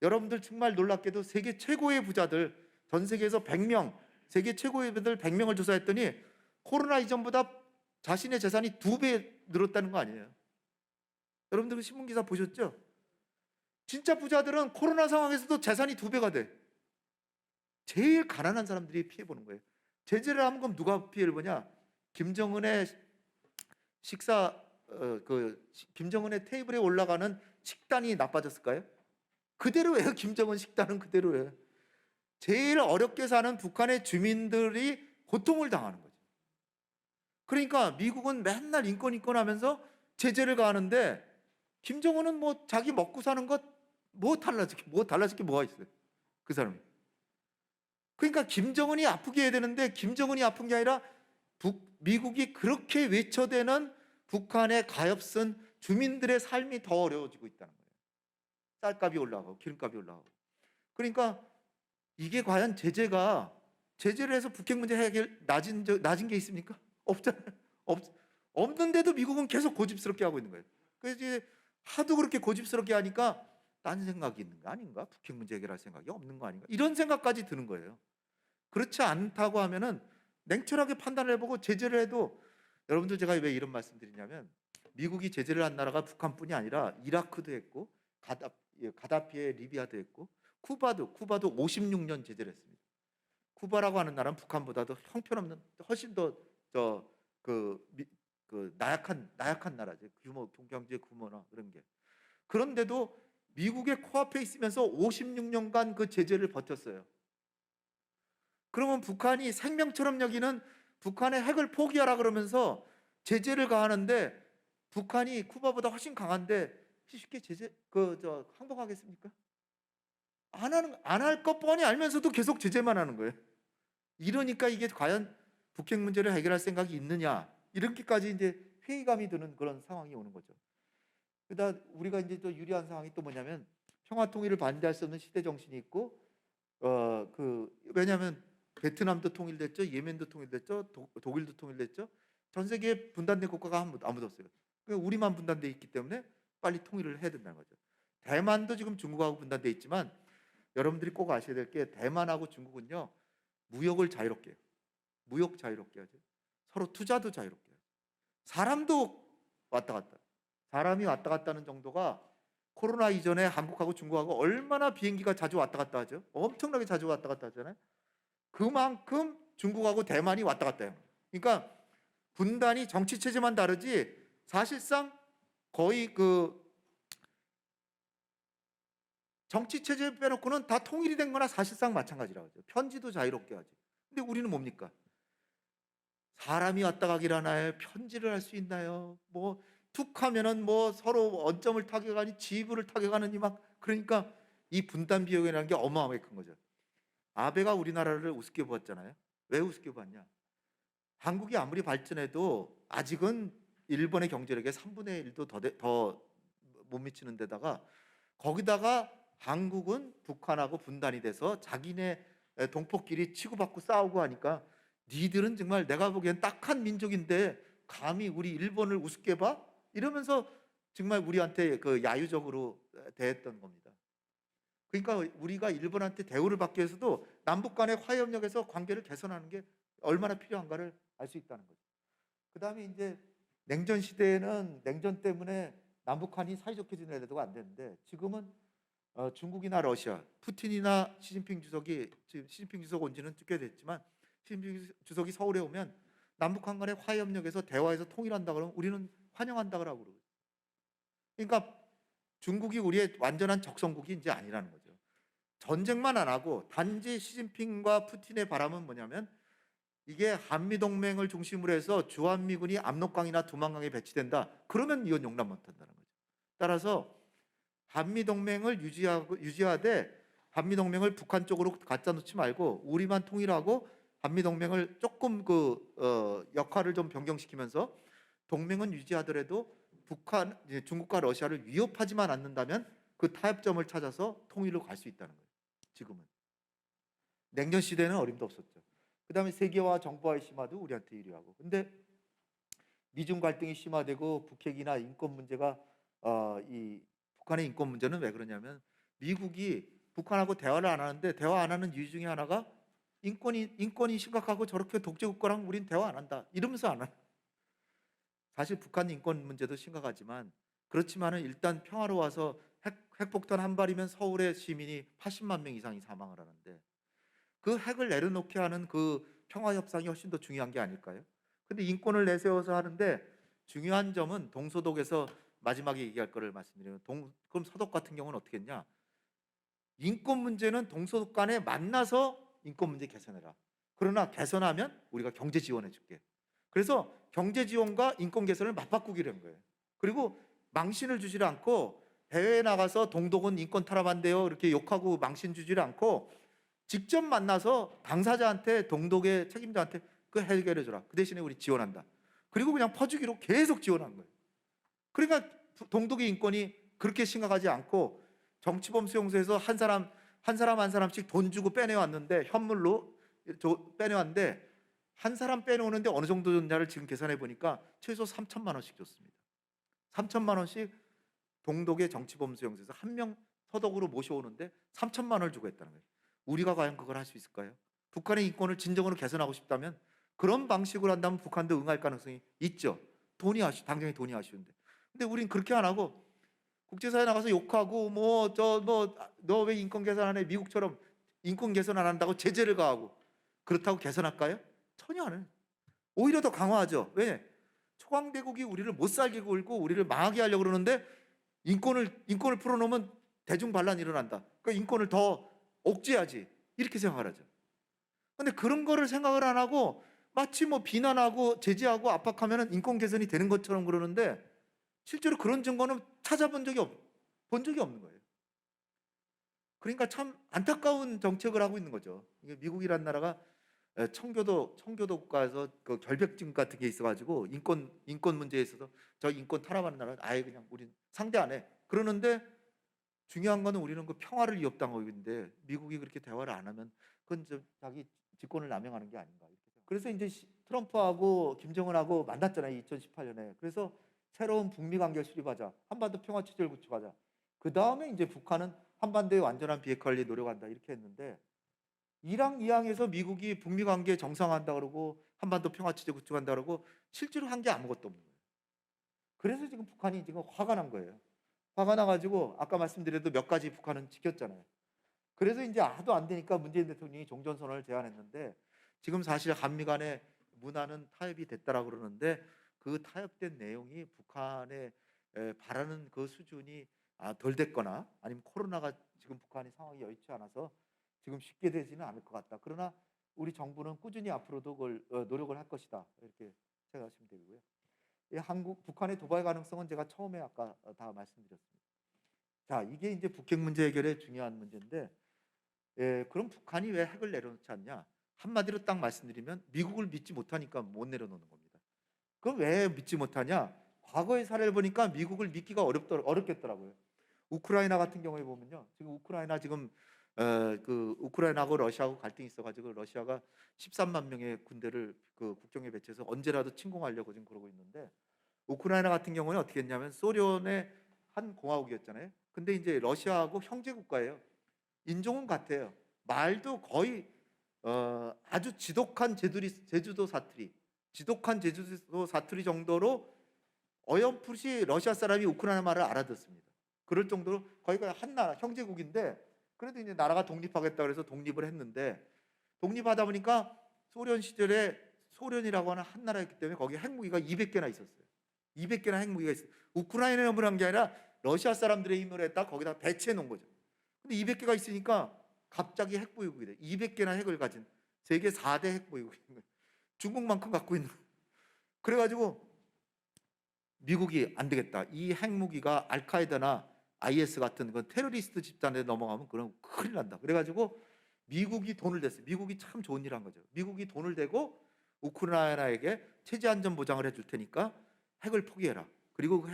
여러분들 정말 놀랍게도 세계 최고의 부자들, 전 세계에서 100명, 세계 최고의 부자들 100명을 조사했더니 코로나 이전보다 자신의 재산이 2배 늘었다는 거 아니에요? 여러분들 그 신문 기사 보셨죠? 진짜 부자들은 코로나 상황에서도 재산이 2배가 돼. 제일 가난한 사람들이 피해 보는 거예요. 제재를 하면 그럼 누가 피해를 보냐? 김정은의 김정은의 테이블에 올라가는 식단이 나빠졌을까요? 그대로예요. 김정은 식단은 그대로예요. 제일 어렵게 사는 북한의 주민들이 고통을 당하는 거죠. 그러니까 미국은 맨날 인권 하면서 제재를 가하는데 김정은은 뭐 자기 먹고 사는 것 달라질 게 뭐가 있어요? 그 사람이. 그러니까 김정은이 아프게 해야 되는데 김정은이 아픈 게 아니라 미국이 그렇게 외쳐대는 북한의 가엾은 주민들의 삶이 더 어려워지고 있다는 거예요. 쌀값이 올라가고 기름값이 올라가고. 그러니까 이게 과연 제재를 해서 북핵 문제 해결 낮은 게 있습니까? 없잖아요. 없는데도 미국은 계속 고집스럽게 하고 있는 거예요. 그래서 이제 하도 그렇게 고집스럽게 하니까 딴 생각이 있는 거 아닌가? 북핵 문제 해결할 생각이 없는 거 아닌가? 이런 생각까지 드는 거예요. 그렇지 않다고 하면은 냉철하게 판단을 해보고 제재를 해도, 여러분들 제가 왜 이런 말씀드리냐면 미국이 제재를 한 나라가 북한뿐이 아니라 이라크도 했고 가다피의 리비아도 했고 쿠바도 56년 제재를 했습니다. 쿠바라고 하는 나라는 북한보다도 형편없는 훨씬 더 나약한 나라죠. 경제 규모나 그런 게. 그런데도 미국의 코앞에 있으면서 56년간 그 제재를 버텼어요. 그러면 북한이 생명처럼 여기는 북한의 핵을 포기하라 그러면서 제재를 가하는데 북한이 쿠바보다 훨씬 강한데 쉽게 항복하겠습니까? 안 할 것 뻔히 알면서도 계속 제재만 하는 거예요. 이러니까 이게 과연 북핵 문제를 해결할 생각이 있느냐, 이렇게까지 이제 회의감이 드는 그런 상황이 오는 거죠. 그러다 우리가 이제 또 유리한 상황이 또 뭐냐면 평화 통일을 반대할 수 없는 시대 정신이 있고 왜냐하면 베트남도 통일됐죠, 예멘도 통일됐죠, 독일도 통일됐죠. 전 세계에 분단된 국가가 아무도 없어요. 그러니까 우리만 분단돼 있기 때문에 빨리 통일을 해야 된다는 거죠. 대만도 지금 중국하고 분단돼 있지만 여러분들이 꼭 아셔야 될 게 대만하고 중국은요 무역을 자유롭게 해요. 무역 자유롭게 하죠. 서로 투자도 자유롭게 해요. 사람도 왔다 갔다. 사람이 왔다 갔다 하는 정도가 코로나 이전에 한국하고 중국하고 얼마나 비행기가 자주 왔다 갔다 하죠. 엄청나게 자주 왔다 갔다 하잖아요. 그만큼 중국하고 대만이 왔다 갔다 해요. 그러니까 분단이 정치 체제만 다르지 사실상 거의 정치 체제 빼놓고는 다 통일이 된 거나 사실상 마찬가지라고 하죠. 편지도 자유롭게 하죠. 근데 우리는 뭡니까? 사람이 왔다 가길 하나요? 편지를 할 수 있나요? 뭐 툭 하면은 뭐 서로 언점을 타격하니 지휘부를 타격하느니 막, 그러니까 이 분단 비용이라는 게 어마어마하게 큰 거죠. 아베가 우리나라를 우습게 보았잖아요. 왜 우습게 봤냐? 한국이 아무리 발전해도 아직은 일본의 경제력의 3분의 1도 더 못 미치는 데다가 거기다가 한국은 북한하고 분단이 돼서 자기네 동포끼리 치고받고 싸우고 하니까 니들은 정말 내가 보기엔 딱한 민족인데 감히 우리 일본을 우습게 봐? 이러면서 정말 우리한테 야유적으로 대했던 겁니다. 그러니까 우리가 일본한테 대우를 받기 위해서도 남북 간의 화해협력에서 관계를 개선하는 게 얼마나 필요한가를 알 수 있다는 거죠. 그 다음에 이제 냉전 시대에는 냉전 때문에 남북한이 사이좋게 지내려도 안 되는데 지금은 중국이나 러시아, 푸틴이나 시진핑 주석이, 지금 시진핑 주석 온 지는 꽤 됐지만 시진핑 주석이 서울에 오면 남북한 간의 화해협력에서 대화해서 통일한다 그러면 우리는 환영한다 그러고. 그러니까 중국이 우리의 완전한 적성국이 이제 아니라는 거죠. 전쟁만 안 하고 단지 시진핑과 푸틴의 바람은 뭐냐면 이게 한미동맹을 중심으로 해서 주한미군이 압록강이나 두만강에 배치된다. 그러면 이건 용납 못한다는 거죠. 따라서 한미동맹을 유지하되 한미동맹을 북한 쪽으로 갖다 놓지 말고 우리만 통일하고 한미동맹을 조금 역할을 좀 변경시키면서 동맹은 유지하더라도 중국과 러시아를 위협하지만 않는다면 그 타협점을 찾아서 통일로 갈 수 있다는 거예요. 지금은. 냉전 시대는 어림도 없었죠. 그다음에 세계화 정보화의 심화도 우리한테 유리하고. 근데 미중 갈등이 심화되고 북핵이나 인권 문제가 이 북한의 인권 문제는 왜 그러냐면 미국이 북한하고 대화를 안 하는데 대화 안 하는 이유 중에 하나가 인권이 심각하고 저렇게 독재 국가랑 우린 대화 안 한다 이러면서 안 하는. 사실 북한 인권 문제도 심각하지만 그렇지만은 일단 평화로 와서 핵폭탄 한 발이면 서울의 시민이 80만 명 이상이 사망을 하는데 그 핵을 내려놓게 하는 그 평화 협상이 훨씬 더 중요한 게 아닐까요? 근데 인권을 내세워서 하는데 중요한 점은 동서독에서 마지막에 얘기할 거를 말씀드리면 그럼 서독 같은 경우는 어떻게 했냐? 인권 문제는 동서독 간에 만나서 인권 문제 개선해라. 그러나 개선하면 우리가 경제 지원해 줄게. 그래서 경제 지원과 인권 개선을 맞바꾸기로 한 거예요. 그리고 망신을 주지 않고 해외에 나가서 동독은 인권 탄압한대요 이렇게 욕하고 망신 주지 않고 직접 만나서 당사자한테 동독의 책임자한테 그 해결해 줘라. 그 대신에 우리 지원한다. 그리고 그냥 퍼주기로 계속 지원한 거예요. 그러니까 동독의 인권이 그렇게 심각하지 않고 정치범 수용소에서 한 사람씩 돈 주고 빼내왔는데 현물로 빼내왔는데 한 사람 빼놓는데 어느 정도 줬냐를 지금 계산해 보니까 최소 3천만 원씩 줬습니다. 3천만 원씩 동독의 정치범 수용소에서 한 명 서독으로 모셔오는데 3천만 원을 주고 했다는 거예요. 우리가 과연 그걸 할 수 있을까요? 북한의 인권을 진정으로 개선하고 싶다면 그런 방식으로 한다면 북한도 응할 가능성이 있죠. 당장에 돈이 아쉬운데. 근데 우린 그렇게 안 하고 국제사회 나가서 욕하고 너 왜 인권 개선 안 해? 미국처럼 인권 개선 안 한다고 제재를 가하고 그렇다고 개선할까요? 전혀 안 해요. 오히려 더 강화하죠. 왜? 초강대국이 우리를 못 살게 굴고 우리를 망하게 하려고 그러는데 인권을 풀어놓으면 대중 반란이 일어난다. 그러니까 인권을 더 억제하지 이렇게 생각을 하죠. 근데 그런 거를 생각을 안 하고 마치 뭐 비난하고 제재하고 압박하면 인권 개선이 되는 것처럼 그러는데 실제로 그런 증거는 찾아본 적이 없는 거예요. 그러니까 참 안타까운 정책을 하고 있는 거죠. 이게 미국이란 나라가 청교도 국가에서 그 결백증 같은 게 있어가지고 인권 문제에 있어서 저 인권 탄압하는 나라는 아예 그냥 우린 상대 안 해. 그러는데 중요한 거는 우리는 그 평화를 위협당하고 있는데 미국이 그렇게 대화를 안 하면 그건 자기 직권을 남용하는 게 아닌가. 그래서 이제 트럼프하고 김정은하고 만났잖아요. 2018년에. 그래서 새로운 북미 관계를 수립하자. 한반도 평화 체제를 구축하자. 그 다음에 이제 북한은 한반도의 완전한 비핵 화를 노력한다 이렇게 했는데 이항에서 미국이 북미 관계 정상화한다 그러고 한반도 평화 체제 구축한다 그러고 실제로 한 게 아무것도 없는 거예요. 그래서 지금 북한이 지금 화가 난 거예요. 화가 나가지고 아까 말씀드려도 몇 가지 북한은 지켰잖아요. 그래서 이제 하도 안 되니까 문재인 대통령이 종전선언을 제안했는데 지금 사실 한미 간의 문화는 타협이 됐다라고 그러는데 그 타협된 내용이 북한의 바라는 그 수준이 덜 됐거나 아니면 코로나가 지금 북한의 상황이 여의치 않아서 지금 쉽게 되지는 않을 것 같다. 그러나 우리 정부는 꾸준히 앞으로도 그걸 노력을 할 것이다. 이렇게 생각하시면 되고요. 북한의 도발 가능성은 제가 처음에 아까 다 말씀드렸습니다. 자, 이게 이제 북핵 문제 해결의 중요한 문제인데 그럼 북한이 왜 핵을 내려놓지 않냐? 한마디로 딱 말씀드리면 미국을 믿지 못하니까 못 내려놓는 겁니다. 그럼 왜 믿지 못하냐? 과거의 사례를 보니까 미국을 믿기가 어렵겠더라고요. 우크라이나 같은 경우에 보면요. 지금 우크라이나하고 러시아하고 갈등이 있어가지고 러시아가 13만 명의 군대를 그 국경에 배치해서 언제라도 침공하려고 지금 그러고 있는데 우크라이나 같은 경우는 어떻게 했냐면 소련의 한 공화국이었잖아요. 근데 이제 러시아하고 형제 국가예요. 인종은 같아요. 말도 거의 아주 지독한 제주도 사투리 정도로 어렴풋이 러시아 사람이 우크라이나 말을 알아듣습니다. 그럴 정도로 거기가 한 나라 형제국인데 그래도 이제 나라가 독립하겠다 그래서 독립을 했는데 독립하다 보니까 소련 시절에 소련이라고 하는 한 나라였기 때문에 거기 핵무기가 200개나 있었어요. 200개나 핵무기가 있어요. 우크라이나의 힘으로 한 게 아니라 러시아 사람들의 힘으로 했다 거기다 배치해 놓은 거죠. 근데 200개가 있으니까 갑자기 핵보유국이 돼. 200개나 핵을 가진 세계 4대 핵보유국인 거예요. 중국만큼 갖고 있는. 그래가지고 미국이 안 되겠다. 이 핵무기가 알카에다나 IS 같은 그 테러리스트 집단에 넘어가면 그럼 큰일 난다. 그래가지고 미국이 돈을 댔어요. 미국이 참 좋은 일 한 거죠. 미국이 돈을 대고 우크라이나에게 체제 안전 보장을 해줄 테니까 핵을 포기해라. 그리고 그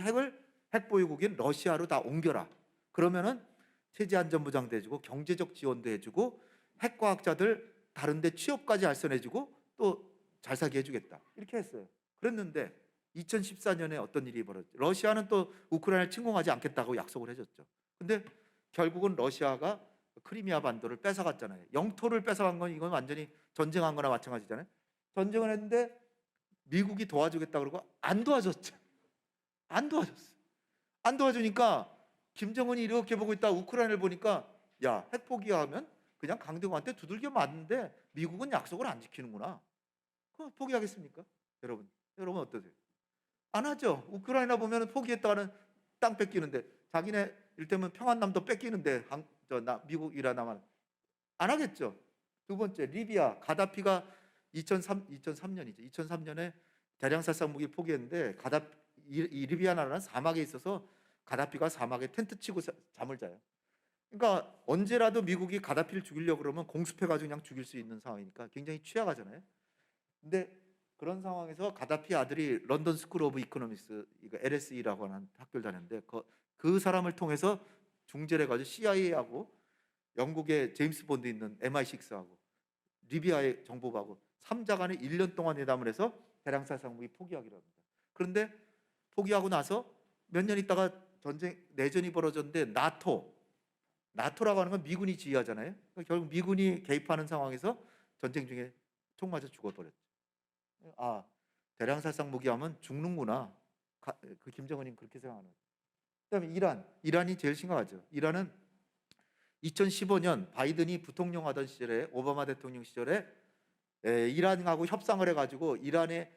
핵보유국인 러시아로 다 옮겨라. 그러면은 체제 안전 보장도 해주고 경제적 지원도 해주고 핵과학자들 다른데 취업까지 알선해주고 또 잘 살게 해주겠다 이렇게 했어요. 그랬는데 2014년에 어떤 일이 벌어졌죠? 러시아는 또 우크라이나를 침공하지 않겠다고 약속을 해줬죠. 근데 결국은 러시아가 크리미아 반도를 뺏어갔잖아요. 영토를 뺏어간 건 이건 완전히 전쟁한 거나 마찬가지잖아요. 전쟁을 했는데 미국이 도와주겠다 그러고 안 도와줬죠. 안 도와줬어. 안 도와주니까 김정은이 이렇게 보고 있다 우크라이나를 보니까 야, 핵 포기하면 그냥 강대국한테 두들겨 맞는데 미국은 약속을 안 지키는구나. 그럼 포기하겠습니까? 여러분 어떠세요? 안 하죠. 우크라이나 보면 포기했다가는 땅 뺏기는데 자기네 이를테면 평안남도 뺏기는데 미국이라나만 안 하겠죠. 두 번째 리비아 가다피가 2003년이죠. 2003년에 대량살상 무기 포기했는데 이 리비아 나라는 사막에 있어서 가다피가 사막에 텐트 치고 잠을 자요. 그러니까 언제라도 미국이 가다피를 죽이려고 그러면 공습해가지고 그냥 죽일 수 있는 상황이니까 굉장히 취약하잖아요. 근데 그런 상황에서 가다피 아들이 런던 스쿨 오브 이코노미스 이거 LSE라고 하는 학교를 다녔는데 그 사람을 통해서 중재를 해가지고 CIA하고 영국의 제임스 본드 있는 MI6하고 리비아의 정보부하고 3자 간에 1년 동안 회담을 해서 대량살상 무기 포기하기로 합니다. 그런데 포기하고 나서 몇 년 있다가 내전이 벌어졌는데 나토라고 하는 건 미군이 지휘하잖아요. 그러니까 결국 미군이 개입하는 상황에서 전쟁 중에 총 맞아 죽어버렸죠. 아, 대량살상 무기하면 죽는구나. 그 김정은이 그렇게 생각하는 거죠. 그다음에 이란이 제일 심각하죠. 이란은 2015년 바이든이 부통령 하던 시절에 오바마 대통령 시절에 이란하고 협상을 해가지고 이란의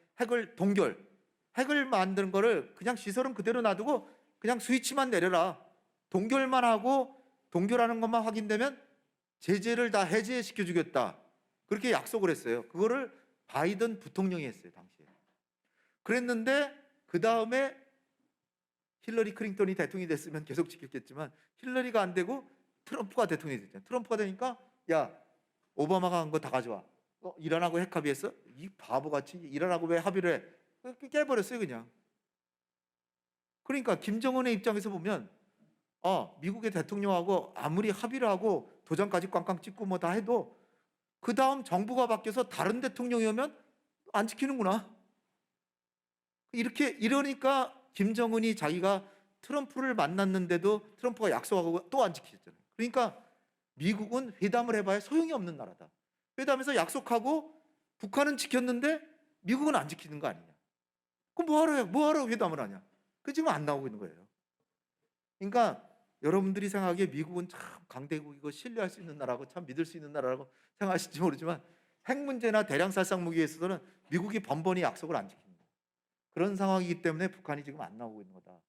핵을 만드는 거를 그냥 시설은 그대로 놔두고 그냥 스위치만 내려라. 동결만 하고 동결하는 것만 확인되면 제재를 다 해제시켜 주겠다. 그렇게 약속을 했어요. 그거를 바이든 부통령이 했어요, 당시에. 그랬는데 그 다음에 힐러리 클린턴이 대통령이 됐으면 계속 지켰겠지만 힐러리가 안 되고 트럼프가 대통령이 됐잖아요. 트럼프가 되니까 야, 오바마가 한 거 다 가져와. 이란하고 핵 합의했어? 이 바보같이 이란하고 왜 합의를 해? 깨버렸어요, 그냥. 그러니까 김정은의 입장에서 보면 미국의 대통령하고 아무리 합의를 하고 도장까지 꽝꽝 찍고 뭐 다 해도 그 다음 정부가 바뀌어서 다른 대통령이 오면 안 지키는구나. 이러니까 김정은이 자기가 트럼프를 만났는데도 트럼프가 약속하고 또 안 지키셨잖아요. 그러니까 미국은 회담을 해봐야 소용이 없는 나라다. 회담에서 약속하고 북한은 지켰는데 미국은 안 지키는 거 아니냐. 그럼 뭐하러 회담을 하냐. 그 지금 안 나오고 있는 거예요. 그러니까 여러분들이 생각하기에 미국은 참 강대국이고 신뢰할 수 있는 나라고 참 믿을 수 있는 나라라고 생각하실지 모르지만 핵 문제나 대량살상 무기에 있어서는 미국이 번번이 약속을 안 지킵니다. 그런 상황이기 때문에 북한이 지금 안 나오고 있는 거다.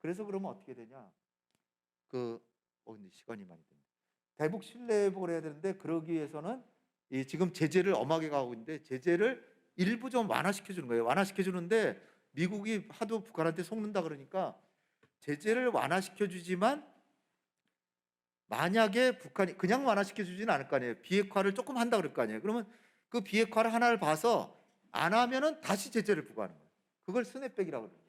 그래서 그러면 어떻게 되냐? 근데 시간이 많이 됩니다. 대북 신뢰 회복을 해야 되는데 그러기 위해서는 지금 제재를 엄하게 가고 있는데 제재를 일부 좀 완화시켜 주는 거예요. 완화시켜 주는데 미국이 하도 북한한테 속는다 그러니까 제재를 완화시켜 주지만 만약에 북한이 그냥 완화시켜 주지는 않을 거 아니에요. 비핵화를 조금 한다 그럴 거 아니에요. 그러면 그 비핵화를 하나를 봐서 안 하면은 다시 제재를 부과하는 거예요. 그걸 스냅백이라고 그래요.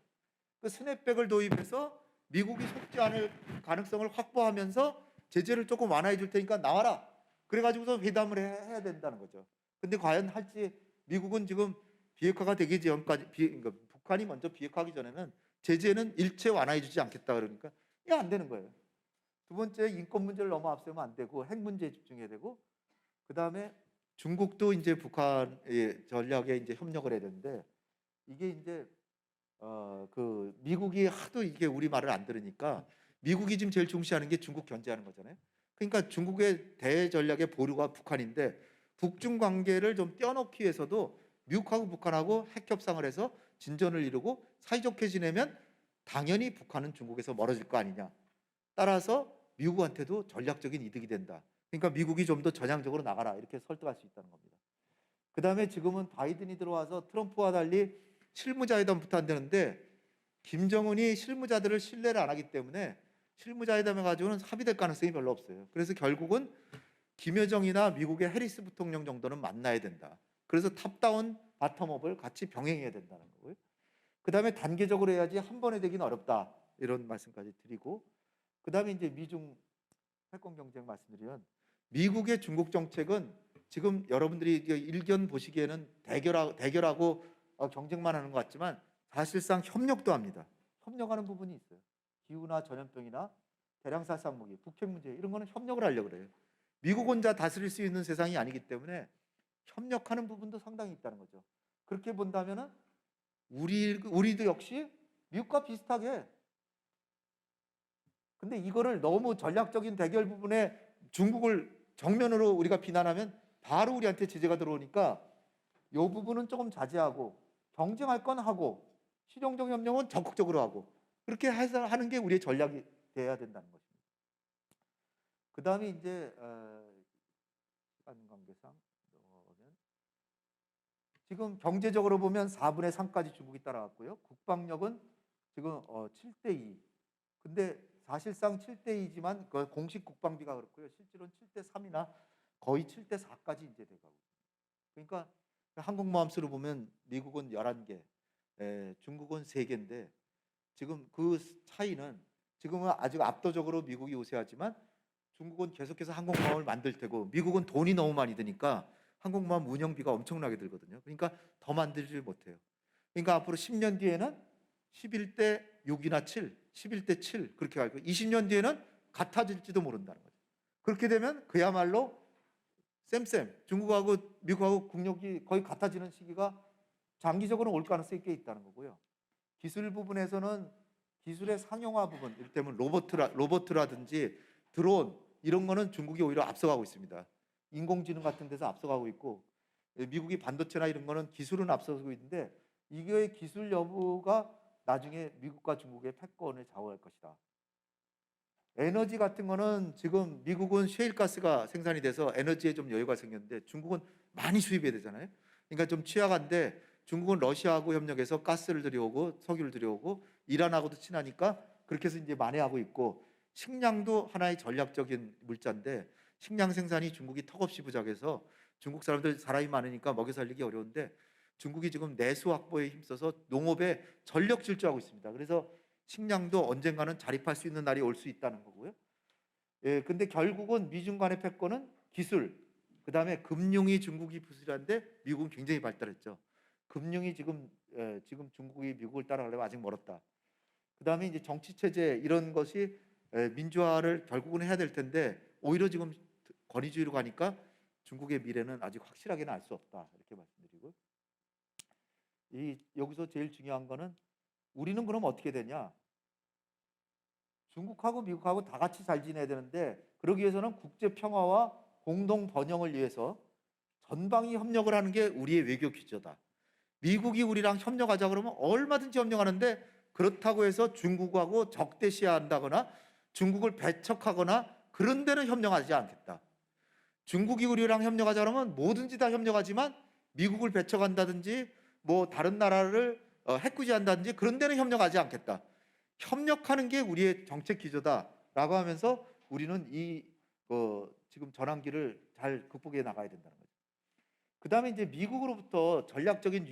그 스냅백을 도입해서 미국이 속지 않을 가능성을 확보하면서 제재를 조금 완화해 줄 테니까 나와라. 그래가지고서 회담을 해야 된다는 거죠. 근데 과연 할지 미국은 지금 비핵화가 되기 전까지 그러니까 북한이 먼저 비핵화하기 전에는 제재는 일체 완화해 주지 않겠다 그러니까 이게 안 되는 거예요. 두 번째 인권 문제를 너무 앞세우면 안 되고 핵 문제에 집중해야 되고 그 다음에 중국도 이제 북한의 전략에 이제 협력을 해야 되는데 이게 이제 미국이 하도 이게 우리 말을 안 들으니까 미국이 지금 제일 중시하는 게 중국 견제하는 거잖아요. 그러니까 중국의 대전략의 보루가 북한인데 북중 관계를 좀 떼어놓기 위해서도 미국하고 북한하고 핵 협상을 해서 진전을 이루고 사이좋게 지내면 당연히 북한은 중국에서 멀어질 거 아니냐. 따라서 미국한테도 전략적인 이득이 된다. 그러니까 미국이 좀 더 전향적으로 나가라 이렇게 설득할 수 있다는 겁니다. 그 다음에 지금은 바이든이 들어와서 트럼프와 달리 실무자회담부터 안 되는데 김정은이 실무자들을 신뢰를 안 하기 때문에 실무자회담을 가지고는 합의될 가능성이 별로 없어요. 그래서 결국은 김여정이나 미국의 해리스 부통령 정도는 만나야 된다. 그래서 탑다운 바텀업을 같이 병행해야 된다는 거고요. 그 다음에 단계적으로 해야지 한 번에 되기는 어렵다. 이런 말씀까지 드리고 그 다음에 이제 미중 패권 경쟁 말씀드리면 미국의 중국 정책은 지금 여러분들이 이게 일견 보시기에는 대결하고 경쟁만 하는 것 같지만 사실상 협력도 합니다. 협력하는 부분이 있어요. 기후나 전염병이나 대량살상 무기, 북핵 문제 이런 거는 협력을 하려고 그래요. 미국 혼자 다스릴 수 있는 세상이 아니기 때문에 협력하는 부분도 상당히 있다는 거죠. 그렇게 본다면은 우리도 역시 미국과 비슷하게, 근데 이거를 너무 전략적인 대결 부분에 중국을 정면으로 우리가 비난하면 바로 우리한테 제재가 들어오니까 이 부분은 조금 자제하고 경쟁할 건 하고 실용적 협력은 적극적으로 하고 그렇게 해서 하는 게 우리의 전략이 돼야 된다는 것입니다. 그 다음에 이제 시간 관계상 넘어가면 지금 경제적으로 보면 4분의 3까지 중국이 따라갔고요. 국방력은 지금 7대 2. 근데 사실상 7대 2지만 그 공식 국방비가 그렇고요. 실제로는 7대 3이나 거의 7대 4까지 이제 돼가고. 그러니까 항공모함수로 보면 미국은 11개, 중국은 3개인데 지금 그 차이는 지금은 아직 압도적으로 미국이 우세하지만 중국은 계속해서 항공모함을 만들 테고 미국은 돈이 너무 많이 드니까 항공모함 운영비가 엄청나게 들거든요. 그러니까 더 만들지 못해요. 그러니까 앞으로 10년 뒤에는 11대 6이나 7, 11대 7 그렇게 갈고 20년 뒤에는 같아질지도 모른다는 거죠. 그렇게 되면 그야말로 쌤 중국하고 미국하고 국력이 거의 같아지는 시기가 장기적으로 올 가능성이 꽤 있다는 거고요. 기술 부분에서는 기술의 상용화 부분, 이를테면 로봇이라든지 드론 이런 거는 중국이 오히려 앞서가고 있습니다. 인공지능 같은 데서 앞서가고 있고 미국이 반도체나 이런 거는 기술은 앞서가고 있는데 이게 기술 여부가 나중에 미국과 중국의 패권을 좌우할 것이다. 에너지 같은 거는 지금 미국은 셰일가스가 생산이 돼서 에너지에 좀 여유가 생겼는데 중국은 많이 수입해야 되잖아요. 그러니까 좀 취약한데 중국은 러시아하고 협력해서 가스를 들여오고 석유를 들여오고 이란하고도 친하니까 그렇게 해서 이제 만회하고 있고 식량도 하나의 전략적인 물자인데 식량 생산이 중국이 턱없이 부족해서 중국 사람들 사람이 많으니까 먹여 살리기 어려운데 중국이 지금 내수 확보에 힘써서 농업에 전력 질주하고 있습니다. 그래서 식량도 언젠가는 자립할 수 있는 날이 올 수 있다는 거고요. 근데 결국은 미중 간의 패권은 기술, 그 다음에 금융이 중국이 부실한데 미국은 굉장히 발달했죠. 금융이 지금 중국이 미국을 따라가려면 아직 멀었다. 그 다음에 이제 정치 체제 이런 것이 민주화를 결국은 해야 될 텐데 오히려 지금 권위주의로 가니까 중국의 미래는 아직 확실하게는 알 수 없다 이렇게 말씀드리고 여기서 제일 중요한 거는 우리는 그럼 어떻게 되냐? 중국하고 미국하고 다 같이 잘 지내야 되는데 그러기 위해서는 국제 평화와 공동 번영을 위해서 전방위 협력을 하는 게 우리의 외교 기조다. 미국이 우리랑 협력하자 그러면 얼마든지 협력하는데 그렇다고 해서 중국하고 적대시한다거나 중국을 배척하거나 그런 데는 협력하지 않겠다. 중국이 우리랑 협력하자 그러면 뭐든지 다 협력하지만 미국을 배척한다든지 뭐 다른 나라를 해코지한다든지 그런 데는 협력하지 않겠다. 협력하는 게 우리의 정책 기조다라고 하면서 우리는 지금 전환기를 잘 극복해 나가야 된다는 거죠. 그 다음에 이제 미국으로부터 전략적인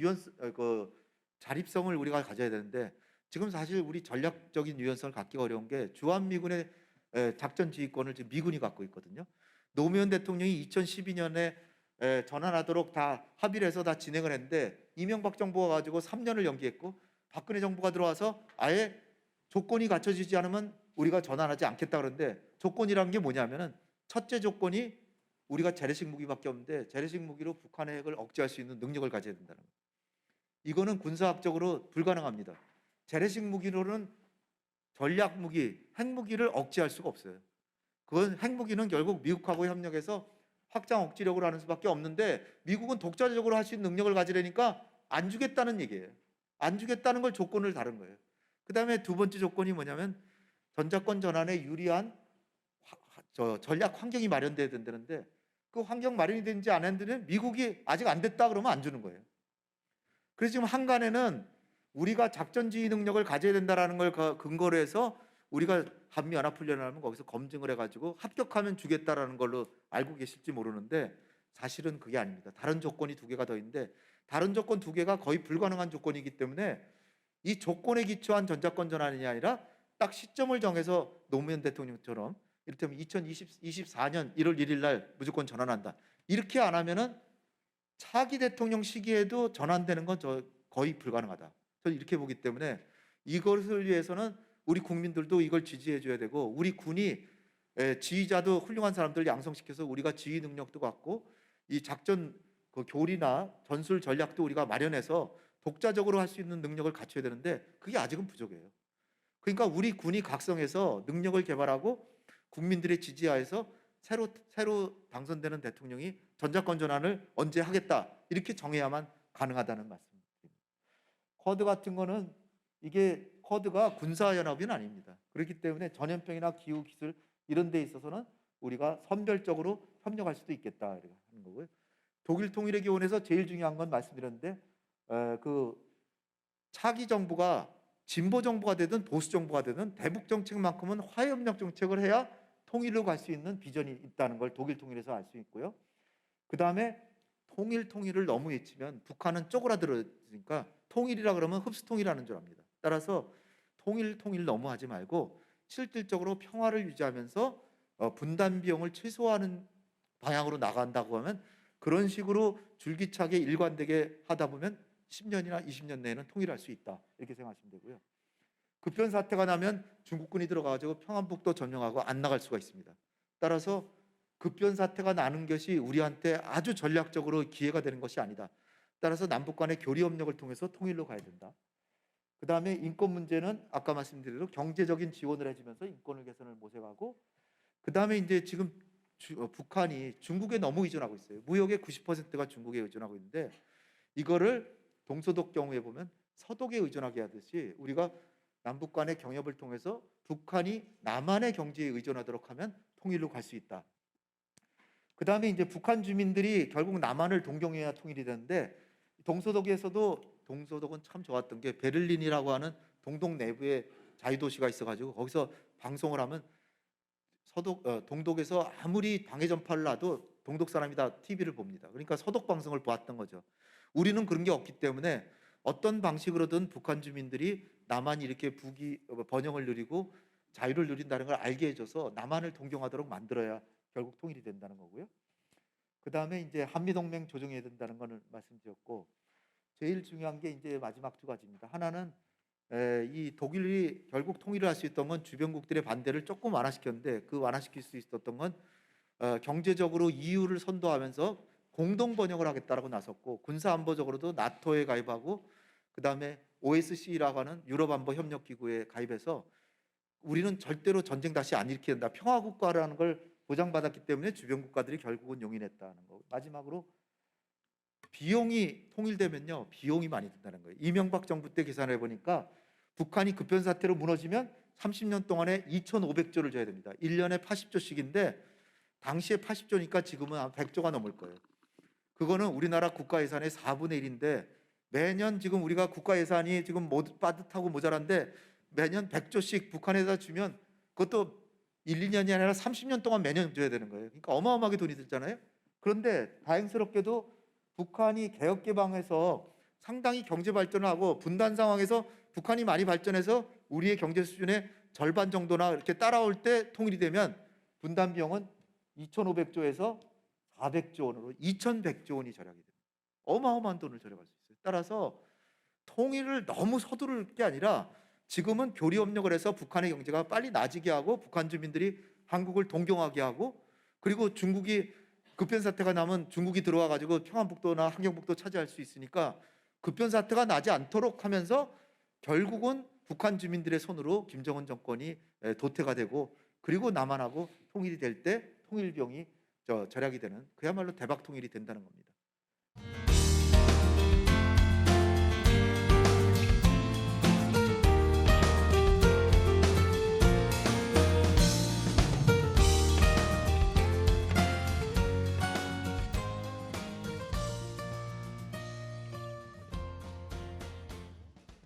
자립성을 우리가 가져야 되는데 지금 사실 우리 전략적인 유연성을 갖기 어려운 게 주한미군의 작전 지휘권을 지금 미군이 갖고 있거든요. 노무현 대통령이 2012년에 전환하도록 다 합의를 해서 다 진행을 했는데 이명박 정부가 가지고 3년을 연기했고 박근혜 정부가 들어와서 아예 조건이 갖춰지지 않으면 우리가 전환하지 않겠다 그러는데 조건이란 게 뭐냐면은 첫째 조건이 우리가 재래식 무기밖에 없는데 재래식 무기로 북한의 핵을 억제할 수 있는 능력을 가져야 된다는 거예요. 이거는 군사학적으로 불가능합니다. 재래식 무기로는 전략 무기, 핵무기를 억제할 수가 없어요. 그건 핵무기는 결국 미국하고 협력해서 확장 억지력으로 하는 수밖에 없는데 미국은 독자적으로 할 수 있는 능력을 가지려니까 안 주겠다는 얘기예요. 안 주겠다는 걸 조건을 다른 거예요. 그 다음에 두 번째 조건이 뭐냐면 전자권 전환에 유리한 전략 환경이 마련돼야 된다는데 그 환경 마련이 되는지 안 했는데 미국이 아직 안 됐다 그러면 안 주는 거예요. 그래서 지금 한간에는 우리가 작전 지휘 능력을 가져야 된다라는 걸 근거로 해서 우리가 한미연합훈련을 하면 거기서 검증을 해가지고 합격하면 주겠다라는 걸로 알고 계실지 모르는데 사실은 그게 아닙니다. 다른 조건이 두 개가 더 있는데 다른 조건 두 개가 거의 불가능한 조건이기 때문에 이 조건에 기초한 전자권 전환이 아니라 딱 시점을 정해서 노무현 대통령처럼 이를테면 2024년 1월 1일 날 무조건 전환한다. 이렇게 안 하면은 차기 대통령 시기에도 전환되는 건 거의 불가능하다. 저는 이렇게 보기 때문에 이것을 위해서는 우리 국민들도 이걸 지지해 줘야 되고, 우리 군이 지휘자도 훌륭한 사람들 양성시켜서 우리가 지휘 능력도 갖고 이 작전 그 교리나 전술 전략도 우리가 마련해서 독자적으로 할 수 있는 능력을 갖춰야 되는데 그게 아직은 부족해요. 그러니까 우리 군이 각성해서 능력을 개발하고 국민들의 지지하에서 새로 당선되는 대통령이 전작권 전환을 언제 하겠다 이렇게 정해야만 가능하다는 말씀입니다. 쿼드 같은 거는 이게 쿼드가 군사연합은 아닙니다. 그렇기 때문에 전염병이나 기후 기술 이런 데 있어서는 우리가 선별적으로 협력할 수도 있겠다 이렇게 하는 거고요. 독일 통일의 기원에서 제일 중요한 건 말씀드렸는데 그 차기 정부가 진보 정부가 되든 보수 정부가 되든 대북 정책만큼은 화해협력 정책을 해야 통일로 갈 수 있는 비전이 있다는 걸 독일 통일에서 알 수 있고요. 그 다음에 통일을 너무 외치면 북한은 쪼그라들으니까 통일이라 그러면 흡수통일하는 줄 압니다. 따라서 통일 너무 하지 말고 실질적으로 평화를 유지하면서 분단 비용을 최소화하는 방향으로 나간다고 하면 그런 식으로 줄기차게 일관되게 하다 보면 10년이나 20년 내에는 통일할 수 있다 이렇게 생각하시면 되고요. 급변 사태가 나면 중국군이 들어가가지고 평안북도 점령하고 안 나갈 수가 있습니다. 따라서 급변 사태가 나는 것이 우리한테 아주 전략적으로 기회가 되는 것이 아니다. 따라서 남북 간의 교리 협력을 통해서 통일로 가야 된다. 그 다음에 인권 문제는 아까 말씀드린 대로 경제적인 지원을 해주면서 인권을 개선을 모색하고, 그 다음에 이제 지금 북한이 중국에 너무 의존하고 있어요. 무역의 90%가 중국에 의존하고 있는데 이거를 동서독 경우에 보면 서독에 의존하게 하듯이 우리가 남북 간의 경협을 통해서 북한이 남한의 경제에 의존하도록 하면 통일로 갈 수 있다. 그 다음에 이제 북한 주민들이 결국 남한을 동경해야 통일이 되는데 동서독에서도 동서독은 참 좋았던 게 베를린이라고 하는 동독 내부에 자유도시가 있어가지고 거기서 방송을 하면 동독에서 아무리 방해 전파를 놔도 동독 사람이 다 TV를 봅니다. 그러니까 서독 방송을 보았던 거죠. 우리는 그런 게 없기 때문에 어떤 방식으로든 북한 주민들이 남한이 이렇게 번영을 누리고 자유를 누린다는 걸 알게 해줘서 남한을 동경하도록 만들어야 결국 통일이 된다는 거고요. 그 다음에 이제 한미동맹 조정해야 된다는 거는 말씀드렸고, 제일 중요한 게 이제 마지막 두 가지입니다. 하나는 이 독일이 결국 통일을 할 수 있던 건 주변국들의 반대를 조금 완화시켰는데 그 완화시킬 수 있었던 건 경제적으로 EU를 선도하면서 공동 번영을 하겠다라고 나섰고, 군사안보적으로도 나토에 가입하고 그 다음에 OSCE라고 하는 유럽안보협력기구에 가입해서 우리는 절대로 전쟁 다시 안 일으켜야 된다, 평화국가라는 걸 보장받았기 때문에 주변 국가들이 결국은 용인했다는 거. 마지막으로 비용이 통일되면요 비용이 많이 든다는 거예요. 이명박 정부 때 계산해 보니까 북한이 급변 사태로 무너지면 30년 동안에 2,500조를 줘야 됩니다. 1년에 80조씩인데 당시에 80조니까 지금은 한 100조가 넘을 거예요. 그거는 우리나라 국가 예산의 4분의 1인데 매년 지금 우리가 국가 예산이 지금 빠듯하고 모자란데 매년 100조씩 북한에다 주면 그것도 1, 2년이 아니라 30년 동안 매년 줘야 되는 거예요. 그러니까 어마어마하게 돈이 들잖아요. 그런데 다행스럽게도 북한이 개혁 개방해서 상당히 경제 발전을 하고 분단 상황에서 북한이 많이 발전해서 우리의 경제 수준의 절반 정도나 이렇게 따라올 때 통일이 되면 분단 비용은 2,500조에서 400조 원으로 2,100조 원이 절약이 됩니다. 어마어마한 돈을 절약할 수 있어요. 따라서 통일을 너무 서두를 게 아니라 지금은 교리 협력을 해서 북한의 경제가 빨리 나아지게 하고 북한 주민들이 한국을 동경하게 하고, 그리고 중국이 급변 사태가 나면 중국이 들어와 가지고 평안북도나 함경북도 차지할 수 있으니까 급변 사태가 나지 않도록 하면서 결국은 북한 주민들의 손으로 김정은 정권이 도태가 되고, 그리고 남한하고 통일이 될 때 통일 비용이 절약이 되는 그야말로 대박 통일이 된다는 겁니다.